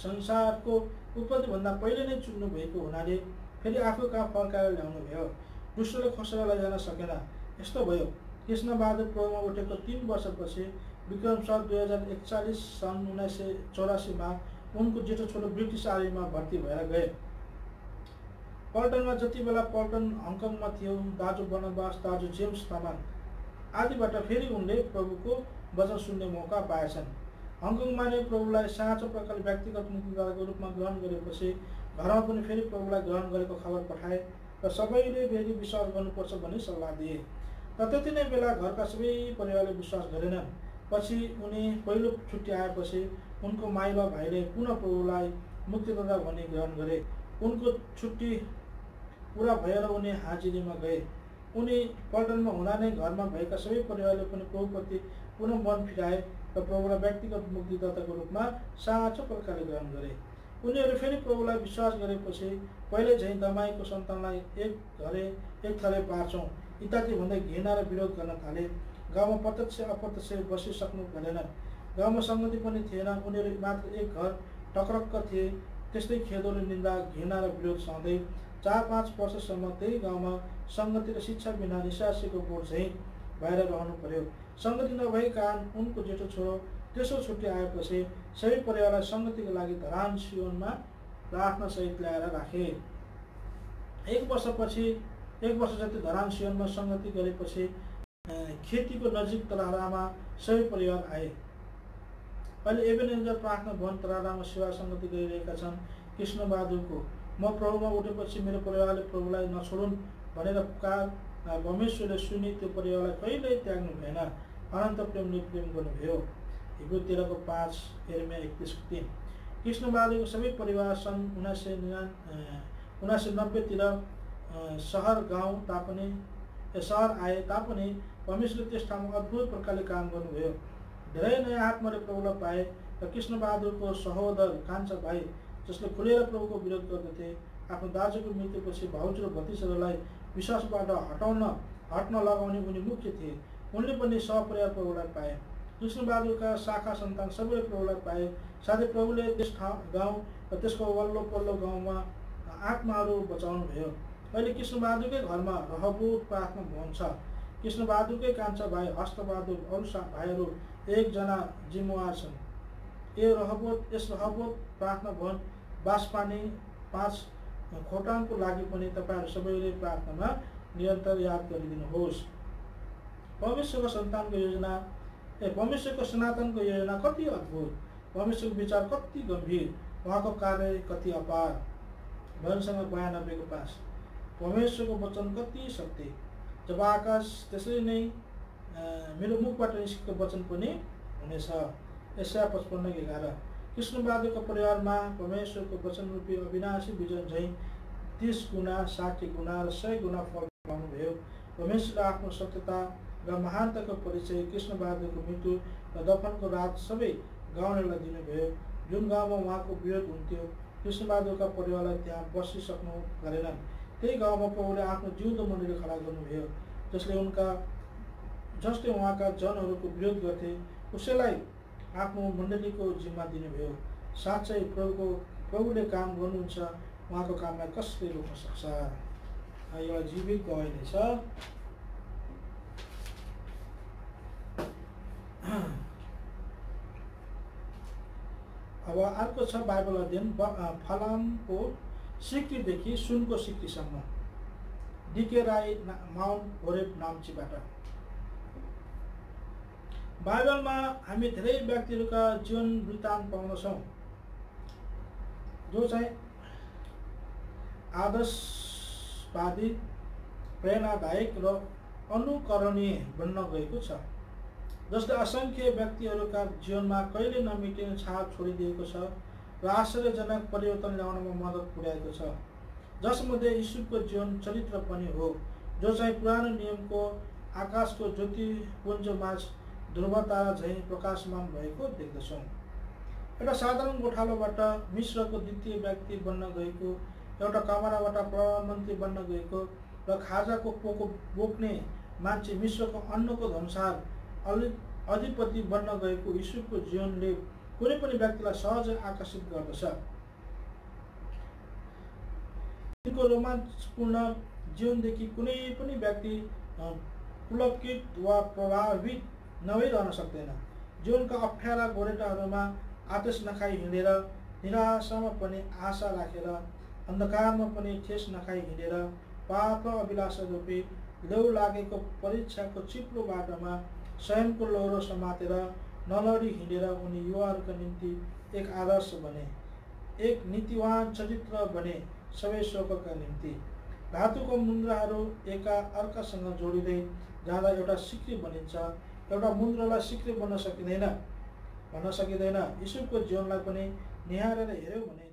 संसारको उत्पत्तिभन्दा पहिले नै चुन्नु भएको हुनाले फेरि आफू कहाँ फर्काएर ल्याउनु भयो। दुष्टले खोसेर लैजान सकेन। यस्तो भयो, कृष्णबहादुर प्रभुमा उठेको 3 वर्षपछि विक्रम सन् 2041 सन् 1984 उनको जेठो छोरो ब्रिटिस आर्मीमा भर्ती भएर गए। पल्टनमा जति बेला पल्टन हङकङमा थियो, दाजु बनवास, दाजु जेम्स तामाङ आदिबाट फेरि उनले प्रभुको वचन सुन्ने मौका पाएछन्। हङकङमा नै प्रभुलाई साँचो प्रकारले व्यक्तिगत मुक्तिदाताको रूपमा ग्रहण गरेपछि घरमा पनि फेरि प्रभुलाई ग्रहण गरेको खबर पठाए र सबैले फेरि विश्वास गर्नुपर्छ भन्ने सल्लाह दिए। तर त्यति नै बेला घरका सबै परिवारले विश्वास गरेनन्। पछि उनी पहिलो छुट्टी आएपछि उनको माइला भाइले पुनः प्रभुलाई मुक्तिदाता भनी ग्रहण गरे। उनको छुट्टी पुरा भएर उनी हाजिरीमा गए। उनी पल्टनमा हुँदा नै घरमा भएका सबै परिवारले पनि प्रभुप्रति पुनः मन फिराए र प्रभुलाई व्यक्तिगत मुक्तिदाताको रूपमा साँचो प्रकारले ग्रहण गरे। उनीहरू फेरि प्रभुलाई विश्वास गरेपछि पहिले झैँ दमाईको सन्तानलाई एक थले पार्छौँ इत्यादि भन्दै घृणा र विरोध गर्न थाले। गाउँमा प्रत्यक्ष अप्रत्यक्ष बसिसक्नु भएनन्। गाउँमा सङ्गति पनि थिएन। उनीहरू मात्र एक घर टक्रक्क थिए। त्यस्तै खेदो र निन्दा, घृणा र विरोध सहँदै 4-5 वर्षसम्म त्यही गाउँमा सङ्गति र शिक्षा बिना निसासीको बोट झैँ भएर रहनु पर्यो। सङ्गति नभए कारण उनको जेठो छोरो तेस्रो छुट्टी आएपछि सबै परिवारलाई सङ्गतिको लागि धरान सियोनमा प्रार्थना सहित ल्याएर राखे। एक वर्ष जति धरान सियोनमा सङ्गति गरेपछि खेतीको नजिक तरारामा सबै परिवार आए। अहिले एबेनेजर प्रार्थना भवन तरारामा सेवा सङ्गति गरिरहेका छन्। कृष्णबहादुरको म प्रभुमा उठेपछि मेरो परिवारले प्रभुलाई नछोडुन् भनेर पुकार परमेश्वरले सुनि त्यो परिवारलाई कहिल्यै त्याग्नु भएन। अनन्त प्रेमले प्रेम गर्नुभयो। हिब्रू 13:5, यिर्मया 31:3। कृष्णबहादुरको सबै परिवार सन् 1990तिर सहर आए तापनि परमेश्वरले त्यस ठाउँमा अद्भुत प्रकारले काम गर्नुभयो। धेरै नयाँ आत्माले प्रभुलाई पाए र कृष्णबहादुरको सहोदर कान्छा भाइ जसले खुलेर प्रभुको विरोध गर्दथे, आफ्नो दाजुको मृत्युपछि भाउजू र भतिजाहरूलाई विश्वासबाट हट्न लगाउने उनी मुख्य थिए। उनले पनि सहपरिवार प्रभुलाई पाए। कृष्णबहादुरका शाखा सन्तान सबैले प्रभुलाई पाए। साथै प्रभुले त्यस गाउँ र त्यसको वल्लो पल्लो गाउँमा आत्माहरू बचाउनु भयो। अहिले कृष्णबहादुरकै घरमा रहबोत प्रार्थना भवन छ। कृष्णबहादुरकै कान्छा भाइ हस्तबहादुर अरू भाइहरू 1 जना जिम्मेवार छन्। यस रहबोत प्रार्थना भवन बासपानी 5 खोटाङको लागि पनि तपाईँहरू सबैले प्रार्थनामा निरन्तर याद गरिदिनुहोस्। परमेश्वरको सनातनको योजना कति अद्भुत, परमेश्वरको विचार कति गम्भीर, उहाँको कार्य कति अपार। भजनसँग 92:5। परमेश्वरको वचन कति सत्य, जब आकाश त्यसरी नै मेरो मुखबाट निस्केको वचन पनि हुनेछ। यशाया 55:11। कृष्णबहादुरको परिवारमा परमेश्वरको वचनरूपी अविनाशी विजन झैँ 30 गुणा, 60 गुणा र 100 गुणा फल पाउनुभयो। परमेश्वरले आफ्नो सत्यता र महानताको परिचय कृष्णबहादुरको मृत्यु र दफनको रात सबै गाउँलेलाई दिनुभयो। जुन गाउँमा उहाँको विरोध हुन्थ्यो, कृष्णबहादुरका परिवारलाई त्यहाँ बसिसक्नु गरेनन्। त्यही गाउँमा प्रभुले आफ्नो जिउँदो मण्डली खडा गर्नुभयो। जसले उहाँका जनहरूको विरोध गर्थे, उसैलाई आफ्नो मण्डलीको जिम्मा दिनुभयो। साँच्चै प्रभुले काम गर्नुहुन्छ, उहाँको कामलाई कसले रोक्न सक्छ। एउटा जीवित गवाई नै छ। अब अर्को छ बाइबल अध्ययन, फलामको सिक्रीदेखि सुनको सिक्रीसम्म। डिके राई माउन्ट होरेब नाम्चीबाट। बाइबलमा हामी धेरै व्यक्तिहरूका जीवन वृत्तान्त पाउँदछौँ जो चाहिँ आदर्शवादी, प्रेरणादायक र अनुकरणीय बन्न गएको छ, जसले असङ्ख्य व्यक्तिहरूका जीवनमा कहिले नमेटिने छाप छोडिदिएको छ र आश्चर्यजनक परिवर्तन ल्याउनमा मद्दत पुर्याएको छ, जसमध्ये यीशुको जीवन चरित्र पनि हो, जो चाहिँ पुरानो नियमको आकाशको ज्योतिपुञ्जमा ध्रुवतारा झैँ प्रकाशमान भएको देख्दछौँ। एउटा साधारण गोठालोबाट मिश्रको द्वितीय व्यक्ति बन्न गएको, एउटा कमराबाट प्रधानमन्त्री बन्न गएको र खाजाको पोको बोक्ने मान्छे मिश्रको अन्नको धनुसार अधिपति बन्न गएको यीशुको जीवनले कुनै पनि व्यक्तिलाई सहजै आकर्षित गर्दछ। तिनको रोमाञ्चपूर्ण जीवनदेखि कुनै पनि व्यक्ति पुलकित वा प्रभावित नभइरहन सक्दैन। जीवनका अप्ठ्यारा गोरेटाहरूमा आदेश नखाई हिँडेर, निराशामा पनि आशा राखेर, अन्धकारमा पनि ठेस नखाई हिँडेर, पाप र अभिलाषा रूपी लेउ लागेको परीक्षाको चिप्लो बाटोमा स्वयंको लौरो समातेर नलडी हिँडेर उनी युवाहरूका निम्ति एक आदर्श बने, एक नीतिवान चरित्र बने, सबै शोकका निम्ति। धातुको मुद्राहरू एका अर्कासँग जोडिँदै जाँदा एउटा सिक्री बनिन्छ, एउटा मुद्रालाई सिक्री भन्न सकिँदैन। यीशुको जीवनलाई पनि निहारेर हेऱ्यौँ भने